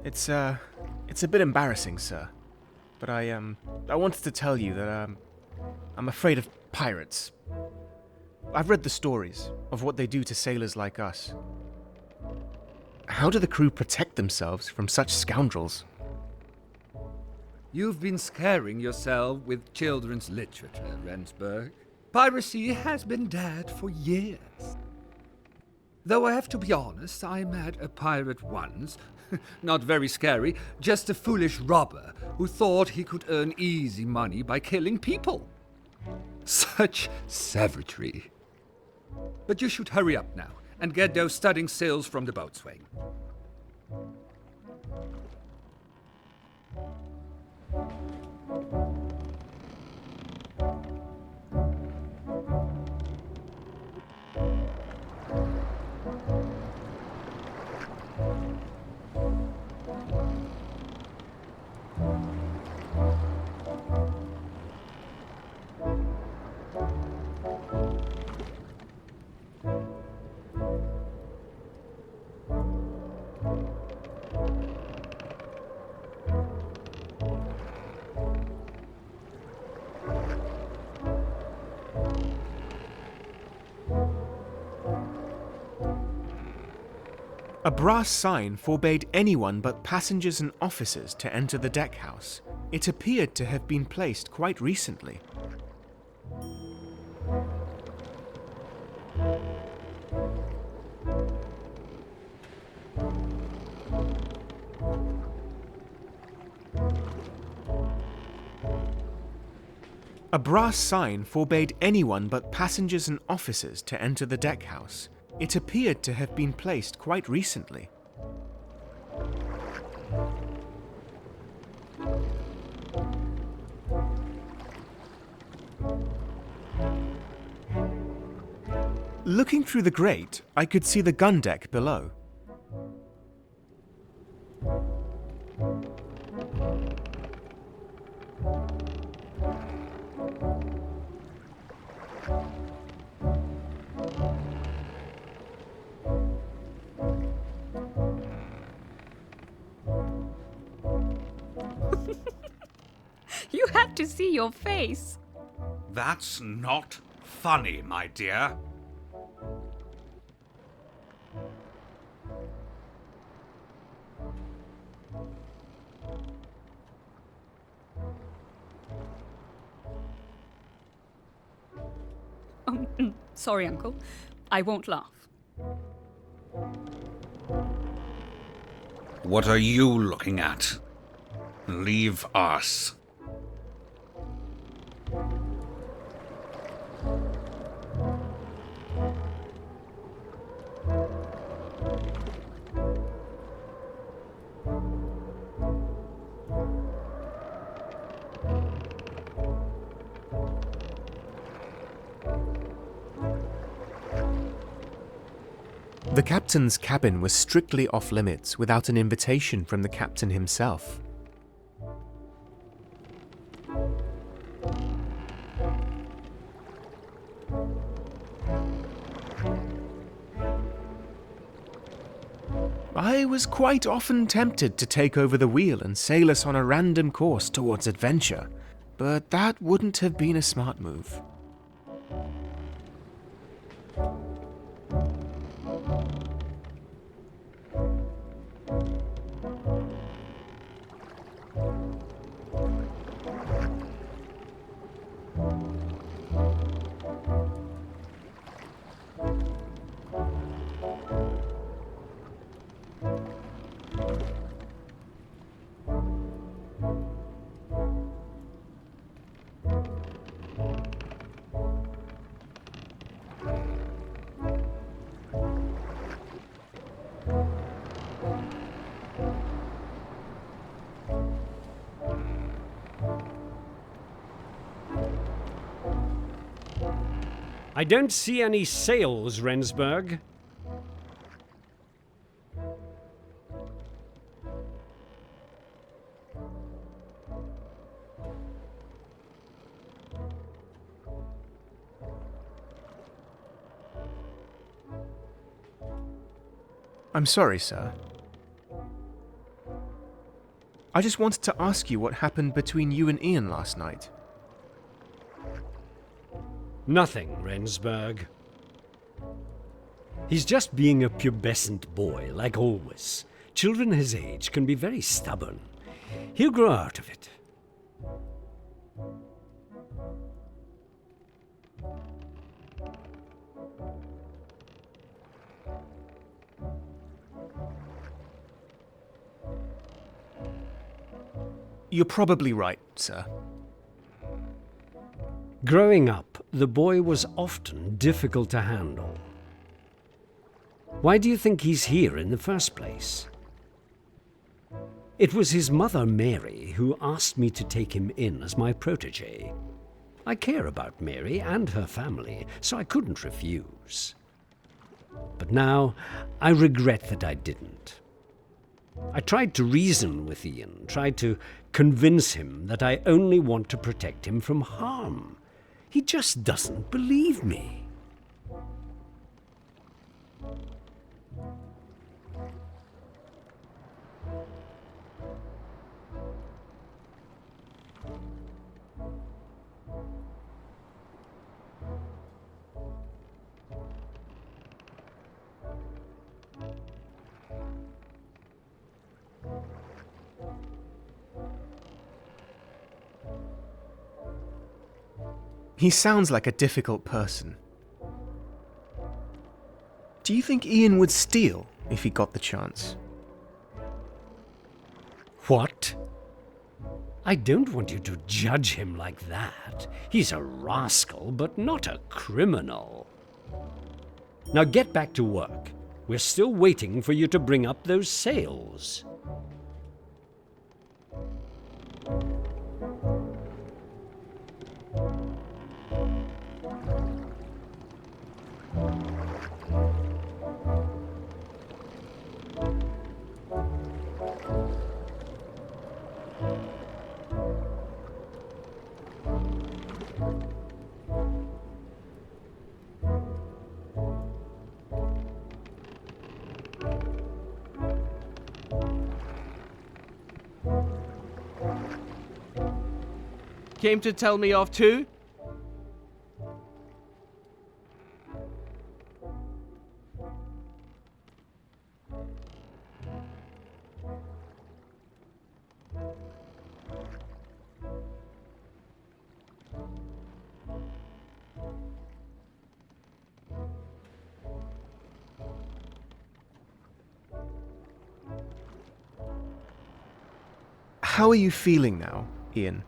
It's a bit embarrassing, sir. But I wanted to tell you that, I'm afraid of pirates. I've read the stories of what they do to sailors like us. How do the crew protect themselves from such scoundrels? You've been scaring yourself with children's literature, Rensburg. Piracy has been dead for years. Though I have to be honest, I met a pirate once. Not very scary, just a foolish robber who thought he could earn easy money by killing people. Such savagery. But you should hurry up now and get those studding sails from the boatswain. A brass sign forbade anyone but passengers and officers to enter the deckhouse. It appeared to have been placed quite recently. A brass sign forbade anyone but passengers and officers to enter the deckhouse. It appeared to have been placed quite recently. Looking through the grate, I could see the gun deck below. You had to see your face. That's not funny, my dear. Sorry, Uncle. I won't laugh. What are you looking at? Leave us. The captain's cabin was strictly off limits without an invitation from the captain himself. I was quite often tempted to take over the wheel and sail us on a random course towards adventure, but that wouldn't have been a smart move. I don't see any sails, Rensburg. I'm sorry, sir. I just wanted to ask you what happened between you and Ian last night. Nothing, Rensburg. He's just being a pubescent boy, like always. Children his age can be very stubborn. He'll grow out of it. You're probably right, sir. Growing up, the boy was often difficult to handle. Why do you think he's here in the first place? It was his mother, Mary, who asked me to take him in as my protege. I care about Mary and her family, so I couldn't refuse. But now, I regret that I didn't. I tried to reason with Ian, tried to convince him that I only want to protect him from harm. He just doesn't believe me. He sounds like a difficult person. Do you think Ian would steal if he got the chance? What? I don't want you to judge him like that. He's a rascal, but not a criminal. Now get back to work. We're still waiting for you to bring up those sails. Came to tell me off too? How are you feeling now, Ian?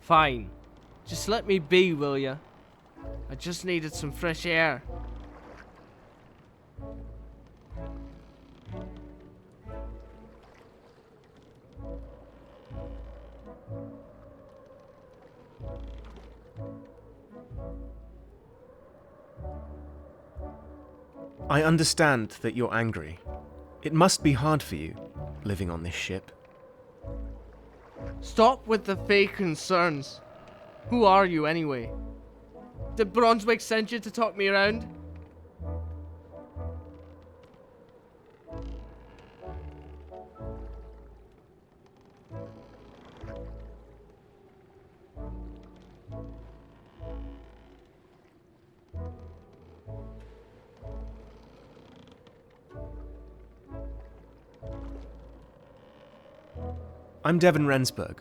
Fine. Just let me be, will ya? I just needed some fresh air. I understand that you're angry. It must be hard for you, living on this ship. Stop with the fake concerns. Who are you anyway? Did Brunswick send you to talk me around? I'm Devon Rensburg.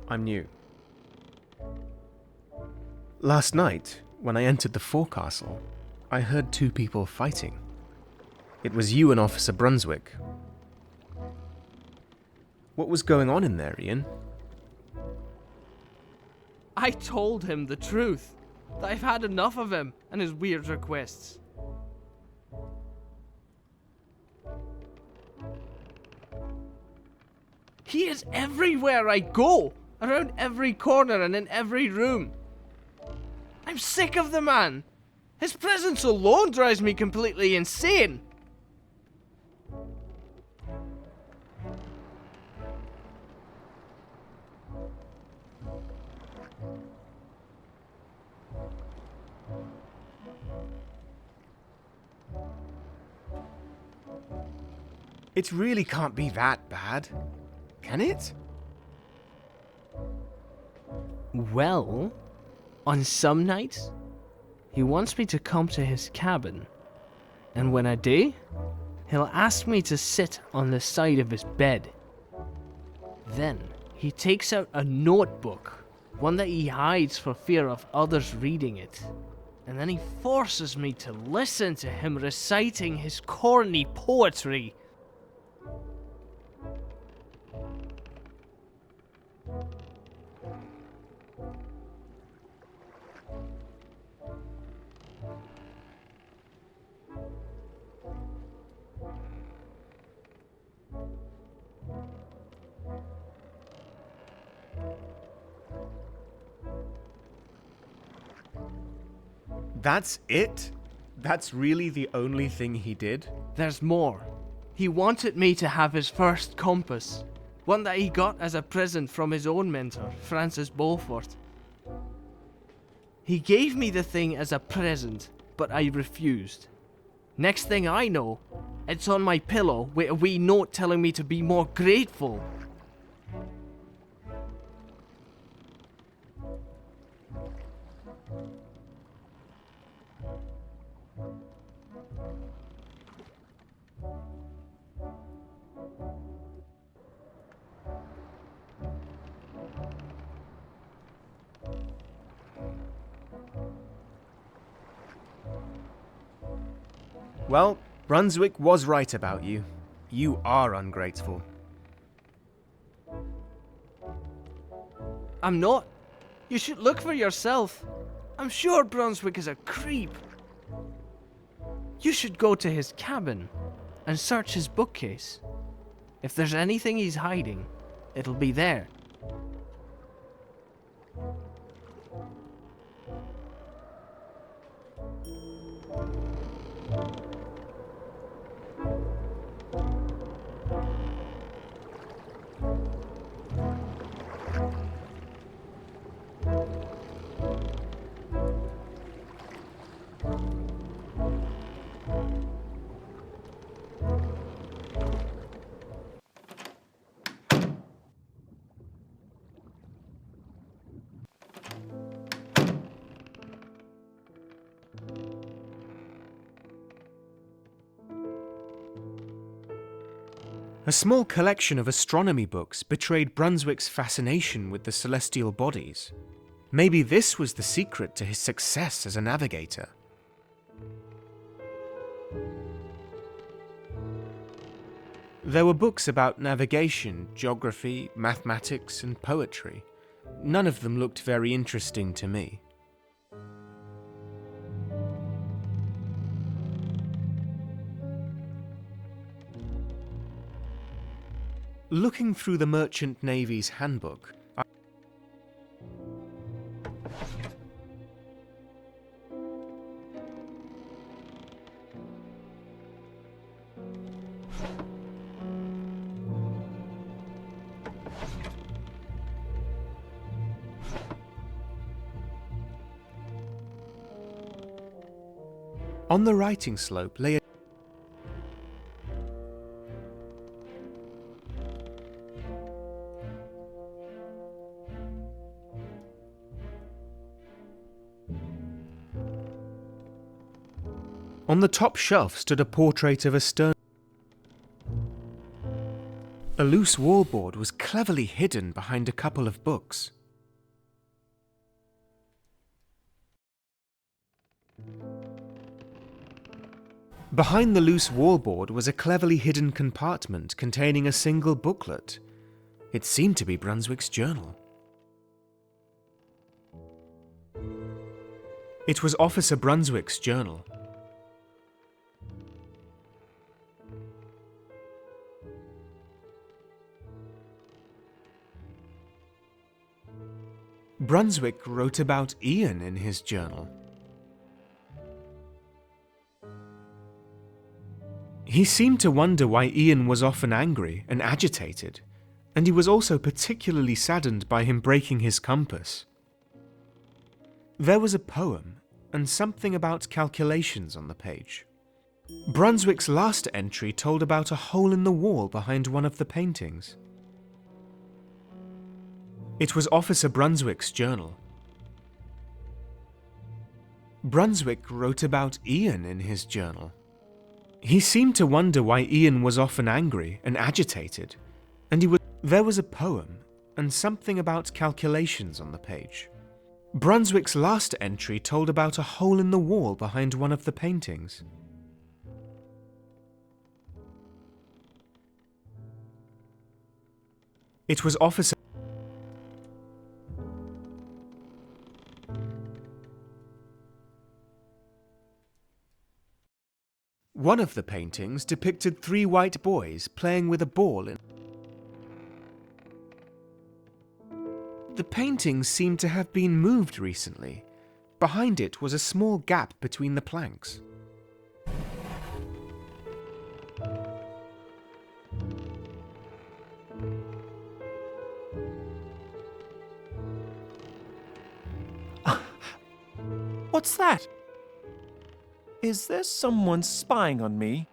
I'm new. Last night, when I entered the forecastle, I heard two people fighting. It was you and Officer Brunswick. What was going on in there, Ian? I told him the truth. That I've had enough of him and his weird requests. He is everywhere I go, around every corner and in every room. I'm sick of the man. His presence alone drives me completely insane. It really can't be that bad, can it? Well, on some nights, he wants me to come to his cabin. And when I do, he'll ask me to sit on the side of his bed. Then, he takes out a notebook, one that he hides for fear of others reading it. And then he forces me to listen to him reciting his corny poetry. That's it? That's really the only thing he did? There's more. He wanted me to have his first compass, one that he got as a present from his own mentor, Francis Beaufort. He gave me the thing as a present, but I refused. Next thing I know, it's on my pillow with a wee note telling me to be more grateful. Well, Brunswick was right about you. You are ungrateful. I'm not. You should look for yourself. I'm sure Brunswick is a creep. You should go to his cabin and search his bookcase. If there's anything he's hiding, it'll be there. A small collection of astronomy books betrayed Brunswick's fascination with the celestial bodies. Maybe this was the secret to his success as a navigator. There were books about navigation, geography, mathematics, and poetry. None of them looked very interesting to me. Looking through the Merchant Navy's handbook, on the writing slope lay a On the top shelf stood a portrait of a stern. A loose wallboard was cleverly hidden behind a couple of books. Behind the loose wallboard was a cleverly hidden compartment containing a single booklet. It seemed to be Brunswick's journal. It was Officer Brunswick's journal. Brunswick wrote about Ian in his journal. He seemed to wonder why Ian was often angry and agitated, and he was also particularly saddened by him breaking his compass. There was a poem and something about calculations on the page. Brunswick's last entry told about a hole in the wall behind one of the paintings. It was Officer Brunswick's journal. Brunswick wrote about Ian in his journal. He seemed to wonder why Ian was often angry and agitated, and there was a poem and something about calculations on the page. Brunswick's last entry told about a hole in the wall behind one of the paintings. It was Officer. One of the paintings depicted 3 white boys playing with a ball in. The painting seemed to have been moved recently. Behind it was a small gap between the planks. What's that? Is there someone spying on me?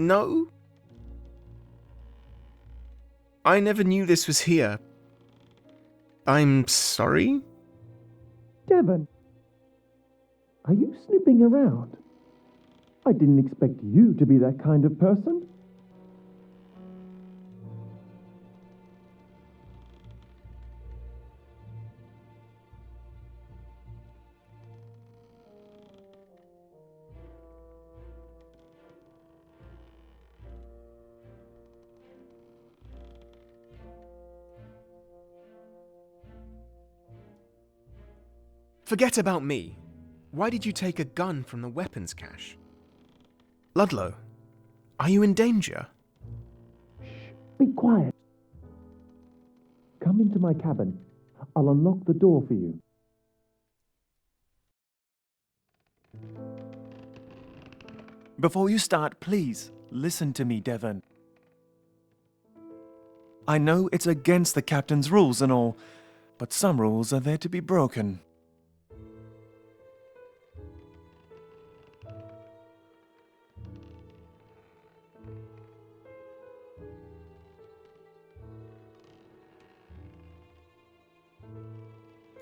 No? I never knew this was here. I'm sorry? Devon, are you snooping around? I didn't expect you to be that kind of person. Forget about me. Why did you take a gun from the weapons cache? Ludlow, are you in danger? Be quiet. Come into my cabin. I'll unlock the door for you. Before you start, please listen to me, Devon. I know it's against the captain's rules and all, but some rules are there to be broken.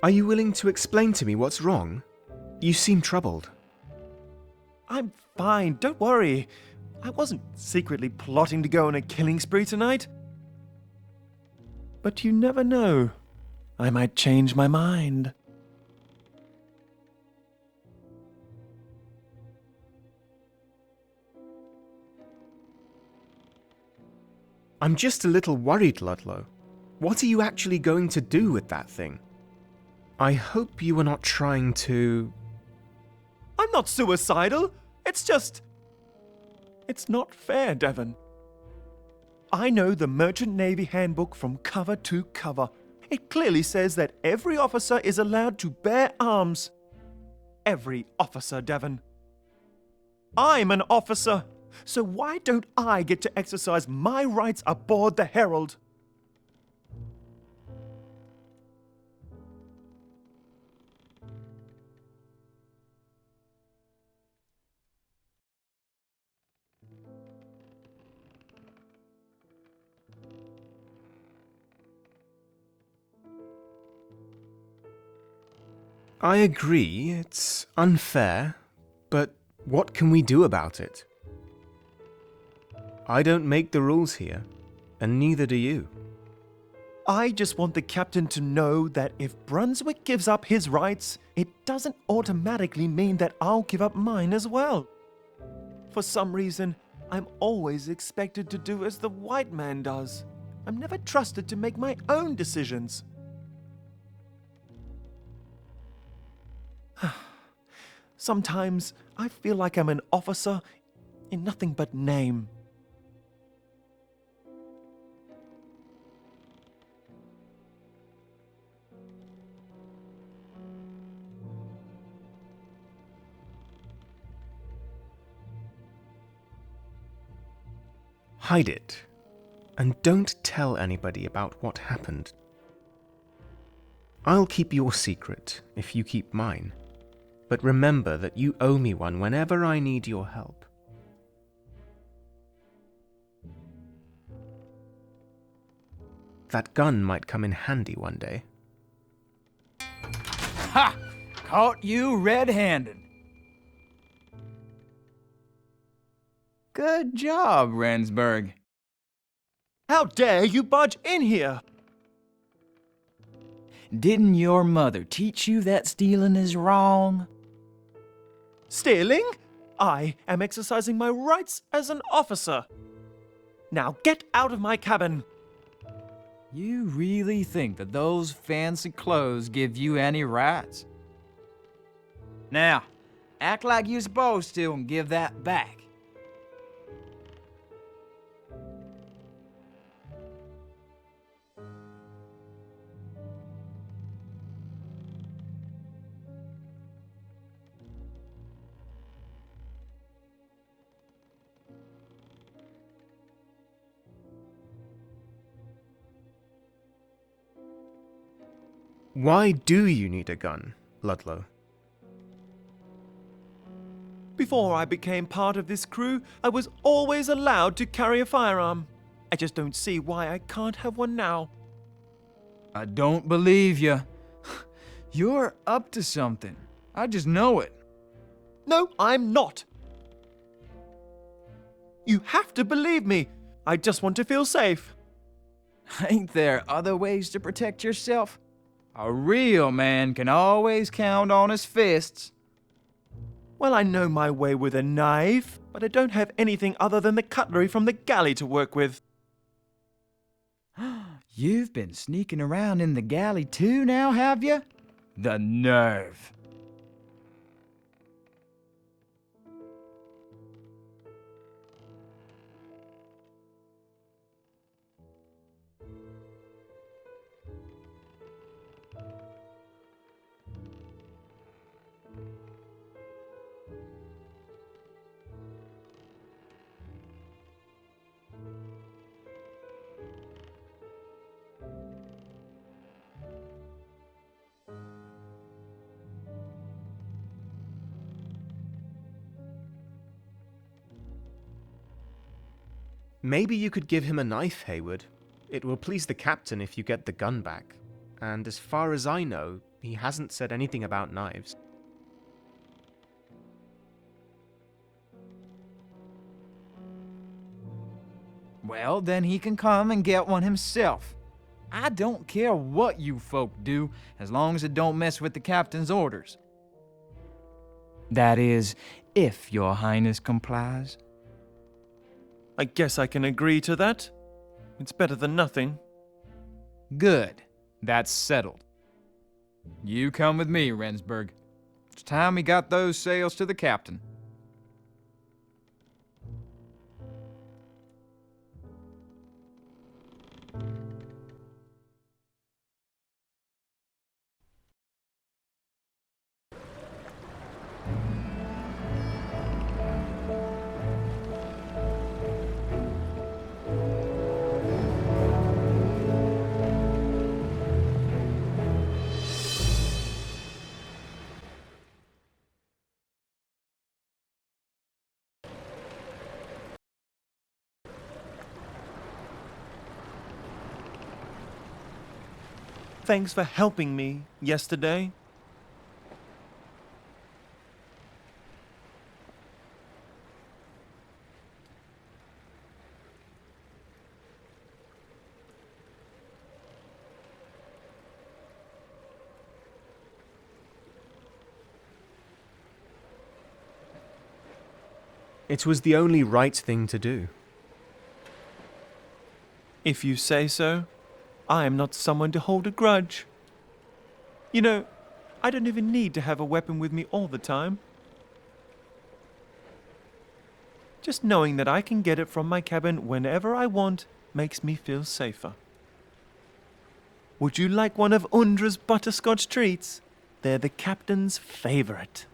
Are you willing to explain to me what's wrong? You seem troubled. I'm fine, don't worry. I wasn't secretly plotting to go on a killing spree tonight. But you never know. I might change my mind. I'm just a little worried, Ludlow. What are you actually going to do with that thing? I hope you are not trying to... I'm not suicidal. It's just... It's not fair, Devon. I know the Merchant Navy Handbook from cover to cover. It clearly says that every officer is allowed to bear arms. Every officer, Devon. I'm an officer, so why don't I get to exercise my rights aboard the Herald? I agree, it's unfair, but what can we do about it? I don't make the rules here, and neither do you. I just want the captain to know that if Brunswick gives up his rights, it doesn't automatically mean that I'll give up mine as well. For some reason, I'm always expected to do as the white man does. I'm never trusted to make my own decisions. Sometimes I feel like I'm an officer in nothing but name. Hide it, and don't tell anybody about what happened. I'll keep your secret if you keep mine. But remember that you owe me one whenever I need your help. That gun might come in handy one day. Ha! Caught you red-handed. Good job, Rensburg. How dare you barge in here? Didn't your mother teach you that stealing is wrong? Stealing? I am exercising my rights as an officer. Now get out of my cabin. You really think that those fancy clothes give you any rights? Now, act like you're supposed to and give that back. Why do you need a gun, Ludlow? Before I became part of this crew, I was always allowed to carry a firearm. I just don't see why I can't have one now. I don't believe you. You're up to something. I just know it. No, I'm not. You have to believe me. I just want to feel safe. Ain't there other ways to protect yourself? A real man can always count on his fists. Well, I know my way with a knife, but I don't have anything other than the cutlery from the galley to work with. You've been sneaking around in the galley too now, have you? The nerve. Maybe you could give him a knife, Hayward. It will please the captain if you get the gun back. And as far as I know, he hasn't said anything about knives. Well, then he can come and get one himself. I don't care what you folk do, as long as it don't mess with the captain's orders. That is, if your highness complies. I guess I can agree to that. It's better than nothing. Good. That's settled. You come with me, Rensburg. It's time we got those sails to the captain. Thanks for helping me yesterday. It was the only right thing to do. If you say so. I am not someone to hold a grudge. You know, I don't even need to have a weapon with me all the time. Just knowing that I can get it from my cabin whenever I want makes me feel safer. Would you like one of Undra's butterscotch treats? They're the captain's favorite.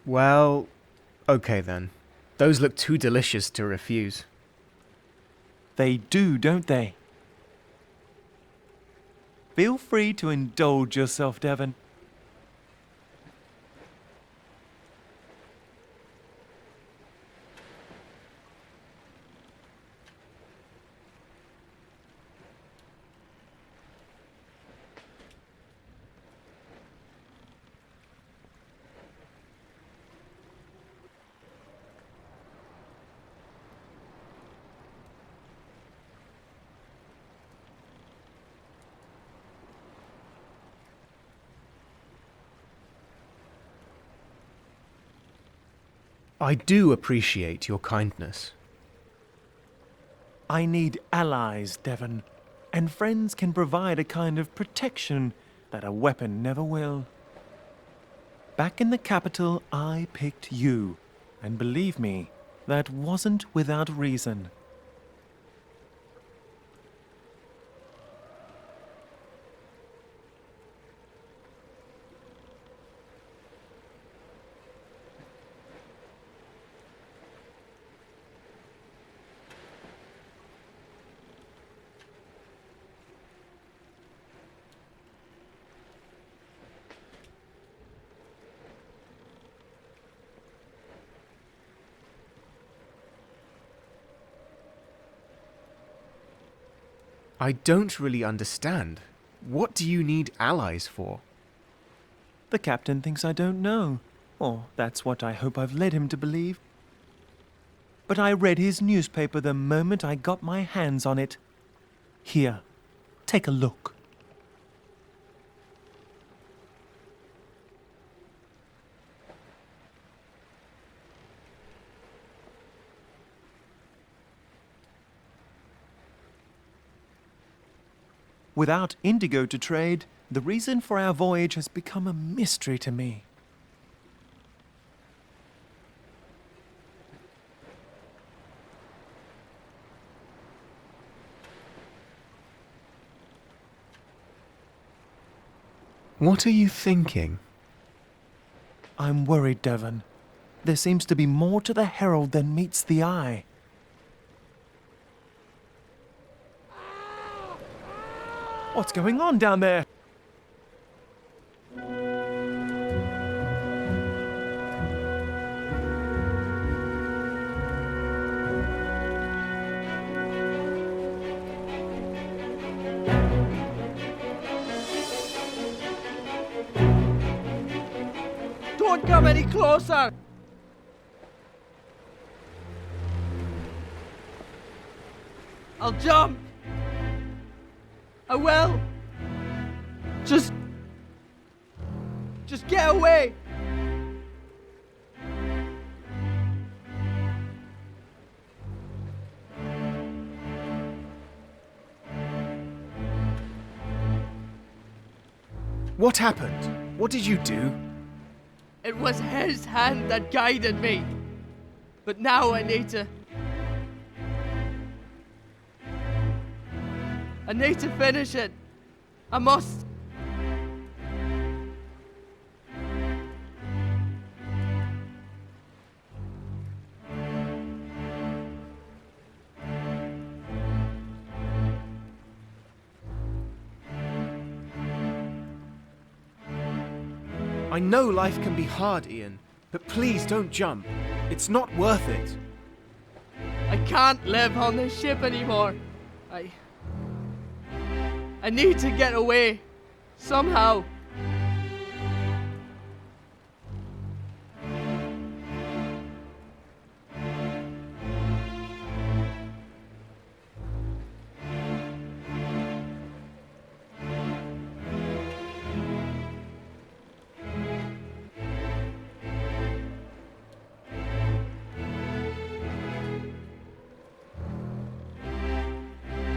Well, okay then. Those look too delicious to refuse. They do, don't they? Feel free to indulge yourself, Devon. I do appreciate your kindness. I need allies, Devon, and friends can provide a kind of protection that a weapon never will. Back in the capital, I picked you, and believe me, that wasn't without reason. I don't really understand. What do you need allies for? The captain thinks I don't know, or that's what I hope I've led him to believe. But I read his newspaper the moment I got my hands on it. Here, take a look. Without indigo to trade, the reason for our voyage has become a mystery to me. What are you thinking? I'm worried, Devon. There seems to be more to the Herald than meets the eye. What's going on down there? Don't come any closer! I'll jump! I will! Just get away! What happened? What did you do? It was his hand that guided me. But now I need to finish it. I must. I know life can be hard, Ian, but please don't jump. It's not worth it. I can't live on this ship anymore. I need to get away. Somehow.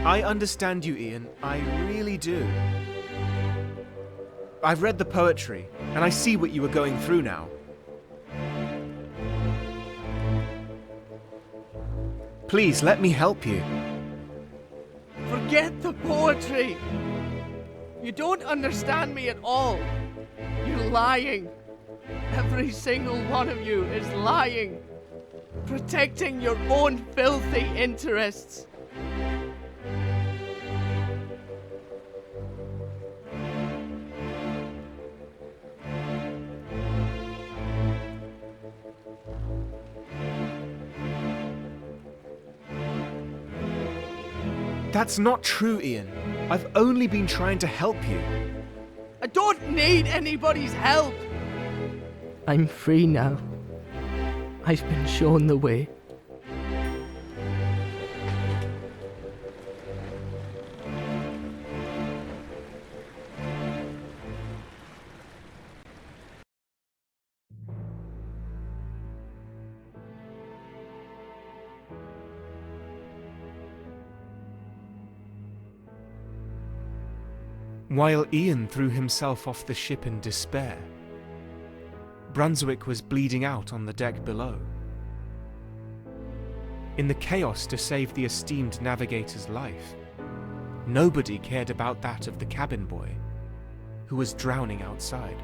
I understand you, Ian. I really do. I've read the poetry, and I see what you are going through now. Please, let me help you. Forget the poetry. You don't understand me at all. You're lying. Every single one of you is lying. Protecting your own filthy interests. That's not true, Ian. I've only been trying to help you. I don't need anybody's help. I'm free now. I've been shown the way. While Ian threw himself off the ship in despair, Brunswick was bleeding out on the deck below. In the chaos to save the esteemed navigator's life, nobody cared about that of the cabin boy, who was drowning outside.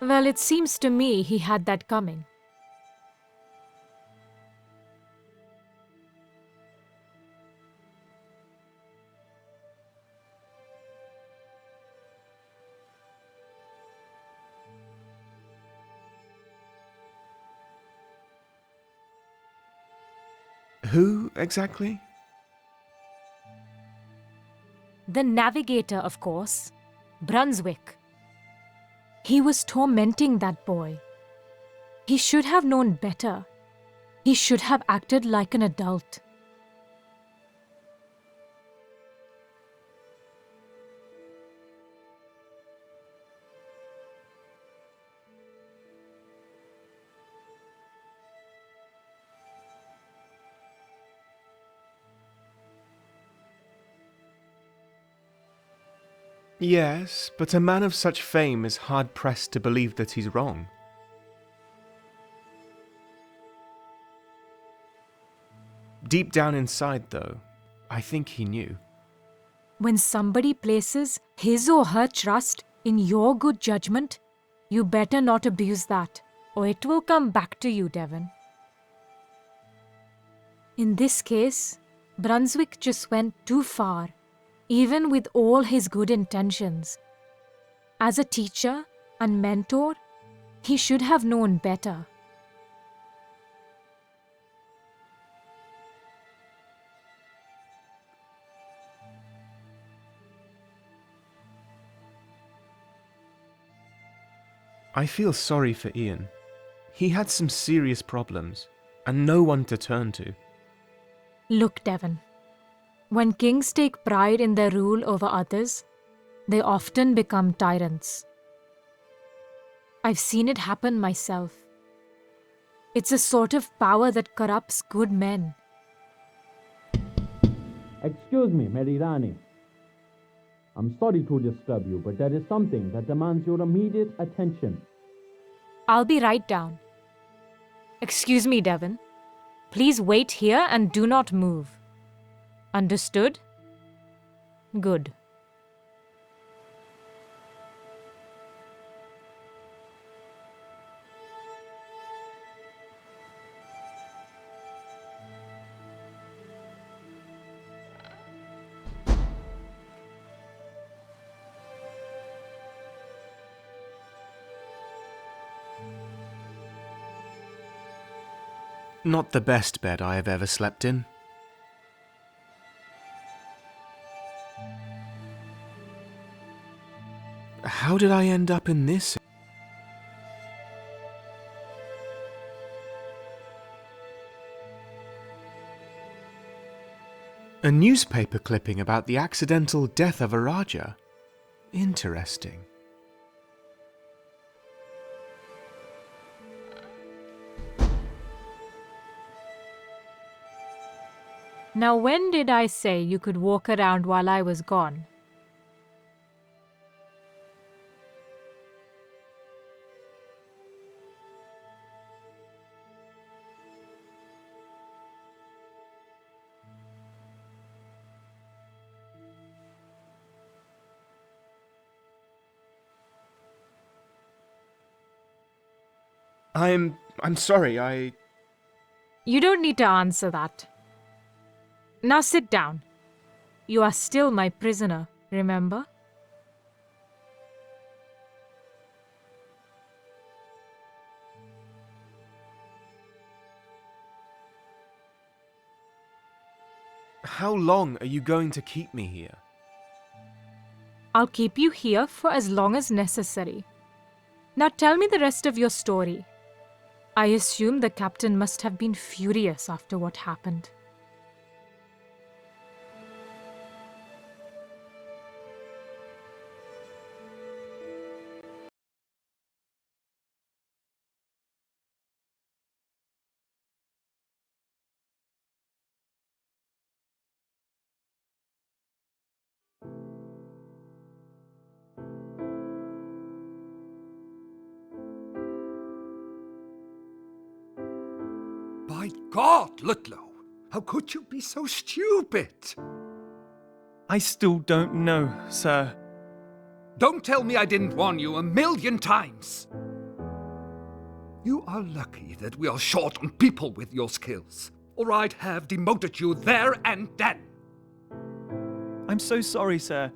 Well, it seems to me he had that coming. Who exactly? The navigator, of course. Brunswick. He was tormenting that boy. He should have known better. He should have acted like an adult. Yes, but a man of such fame is hard-pressed to believe that he's wrong. Deep down inside, though, I think he knew. When somebody places his or her trust in your good judgment, you better not abuse that, or it will come back to you, Devon. In this case, Brunswick just went too far, even with all his good intentions. As a teacher and mentor, he should have known better. I feel sorry for Ian. He had some serious problems, and no one to turn to. Look, Devon, when kings take pride in their rule over others, they often become tyrants. I've seen it happen myself. It's a sort of power that corrupts good men. Excuse me, Merirani. I'm sorry to disturb you, but there is something that demands your immediate attention. I'll be right down. Excuse me, Devon. Please wait here and do not move. Understood? Good. Not the best bed I have ever slept in. How did I end up in this? A newspaper clipping about the accidental death of a Raja. Interesting. Now, when did I say you could walk around while I was gone? I'm sorry, You don't need to answer that. Now sit down. You are still my prisoner, remember? How long are you going to keep me here? I'll keep you here for as long as necessary. Now tell me the rest of your story. I assume the captain must have been furious after what happened. By God, Ludlow, how could you be so stupid? I still don't know, sir. Don't tell me I didn't warn you 1,000,000 times. You are lucky that we are short on people with your skills, or I'd have demoted you there and then. I'm so sorry, sir.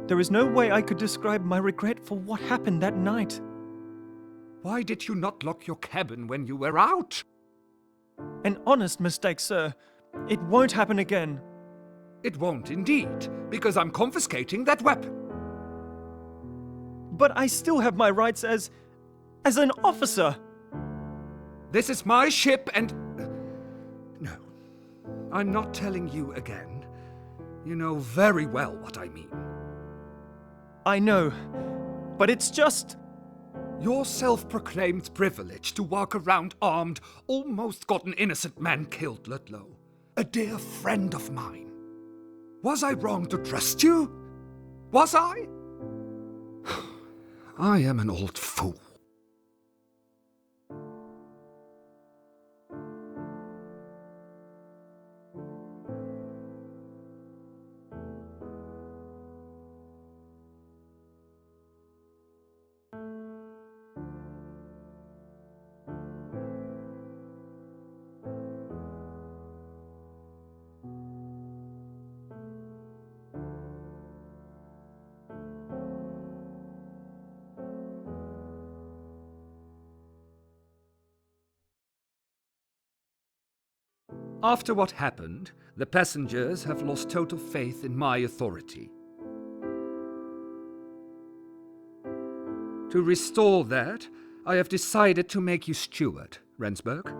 There is no way I could describe my regret for what happened that night. Why did you not lock your cabin when you were out? An honest mistake, sir. It won't happen again. It won't indeed, because I'm confiscating that weapon. But I still have my rights as an officer. This is my ship and... No, I'm not telling you again. You know very well what I mean. I know, but it's just... Your self-proclaimed privilege to walk around armed almost got an innocent man killed, Ludlow. A dear friend of mine. Was I wrong to trust you? Was I? I am an old fool. After what happened, the passengers have lost total faith in my authority. To restore that, I have decided to make you steward, Rensburg.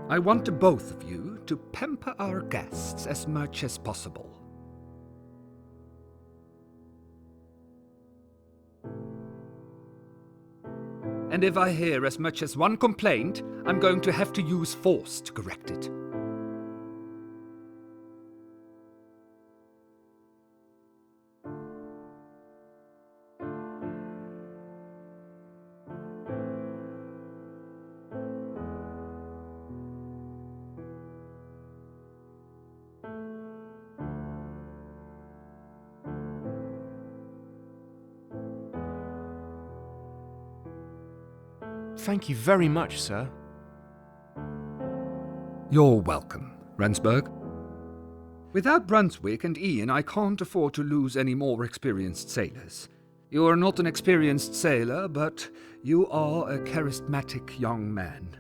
I want the both of you to pamper our guests as much as possible. And if I hear as much as one complaint, I'm going to have to use force to correct it. Thank you very much, sir. You're welcome, Rensburg. Without Brunswick and Ian, I can't afford to lose any more experienced sailors. You are not an experienced sailor, but you are a charismatic young man.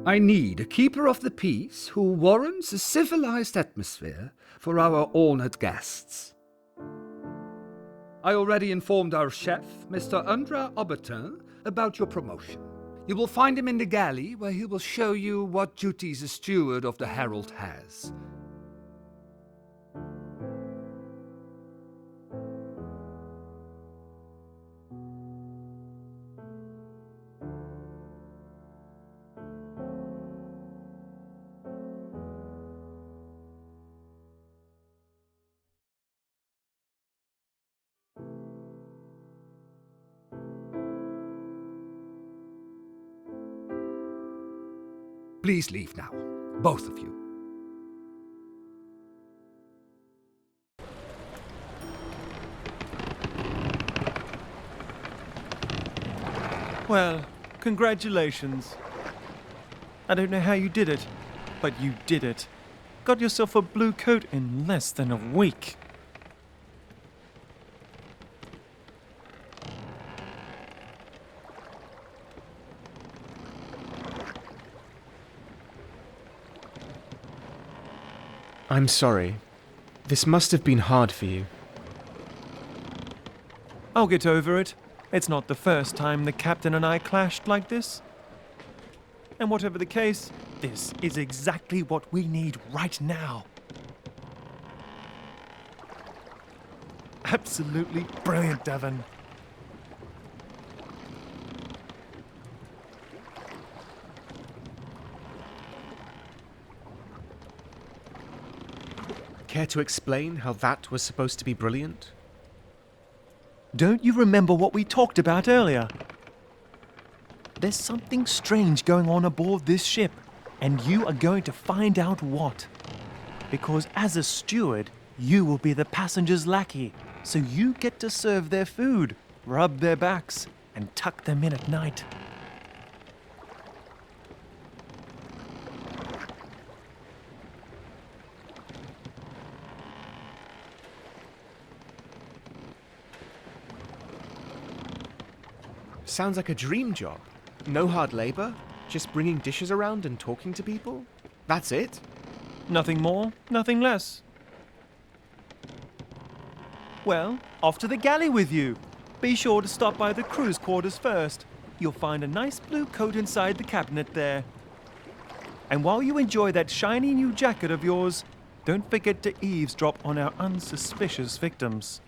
I need a keeper of the peace who warrants a civilized atmosphere for our honored guests. I already informed our chef, Mr. Andra Aubertin, about your promotion. You will find him in the galley, where he will show you what duties a steward of the Herald has. Please leave now, both of you. Well, congratulations. I don't know how you did it, but you did it. Got yourself a blue coat in less than a week. I'm sorry. This must have been hard for you. I'll get over it. It's not the first time the captain and I clashed like this. And whatever the case, this is exactly what we need right now. Absolutely brilliant, Devon. Care to explain how that was supposed to be brilliant? Don't you remember what we talked about earlier? There's something strange going on aboard this ship, and you are going to find out what. Because as a steward, you will be the passenger's lackey, so you get to serve their food, rub their backs, and tuck them in at night. Sounds like a dream job. No hard labor, just bringing dishes around and talking to people. That's it? Nothing more, nothing less. Well, off to the galley with you. Be sure to stop by the crew's quarters first. You'll find a nice blue coat inside the cabinet there. And while you enjoy that shiny new jacket of yours, don't forget to eavesdrop on our unsuspicious victims.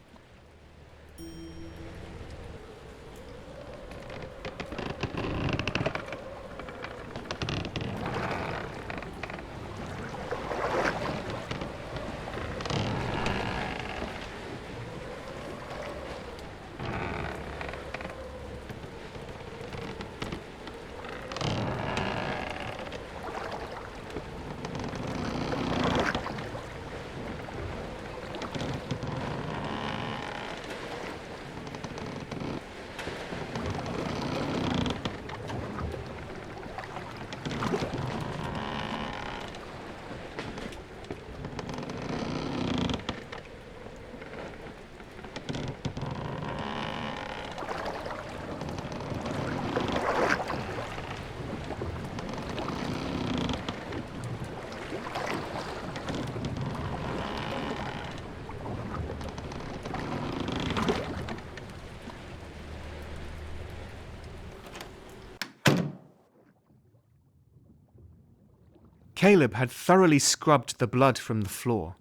Caleb had thoroughly scrubbed the blood from the floor,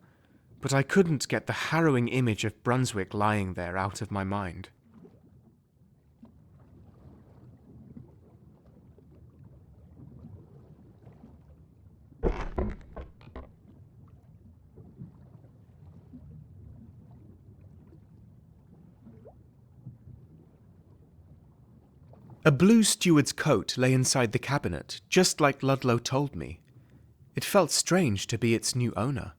but I couldn't get the harrowing image of Brunswick lying there out of my mind. A blue steward's coat lay inside the cabinet, just like Ludlow told me. It felt strange to be its new owner.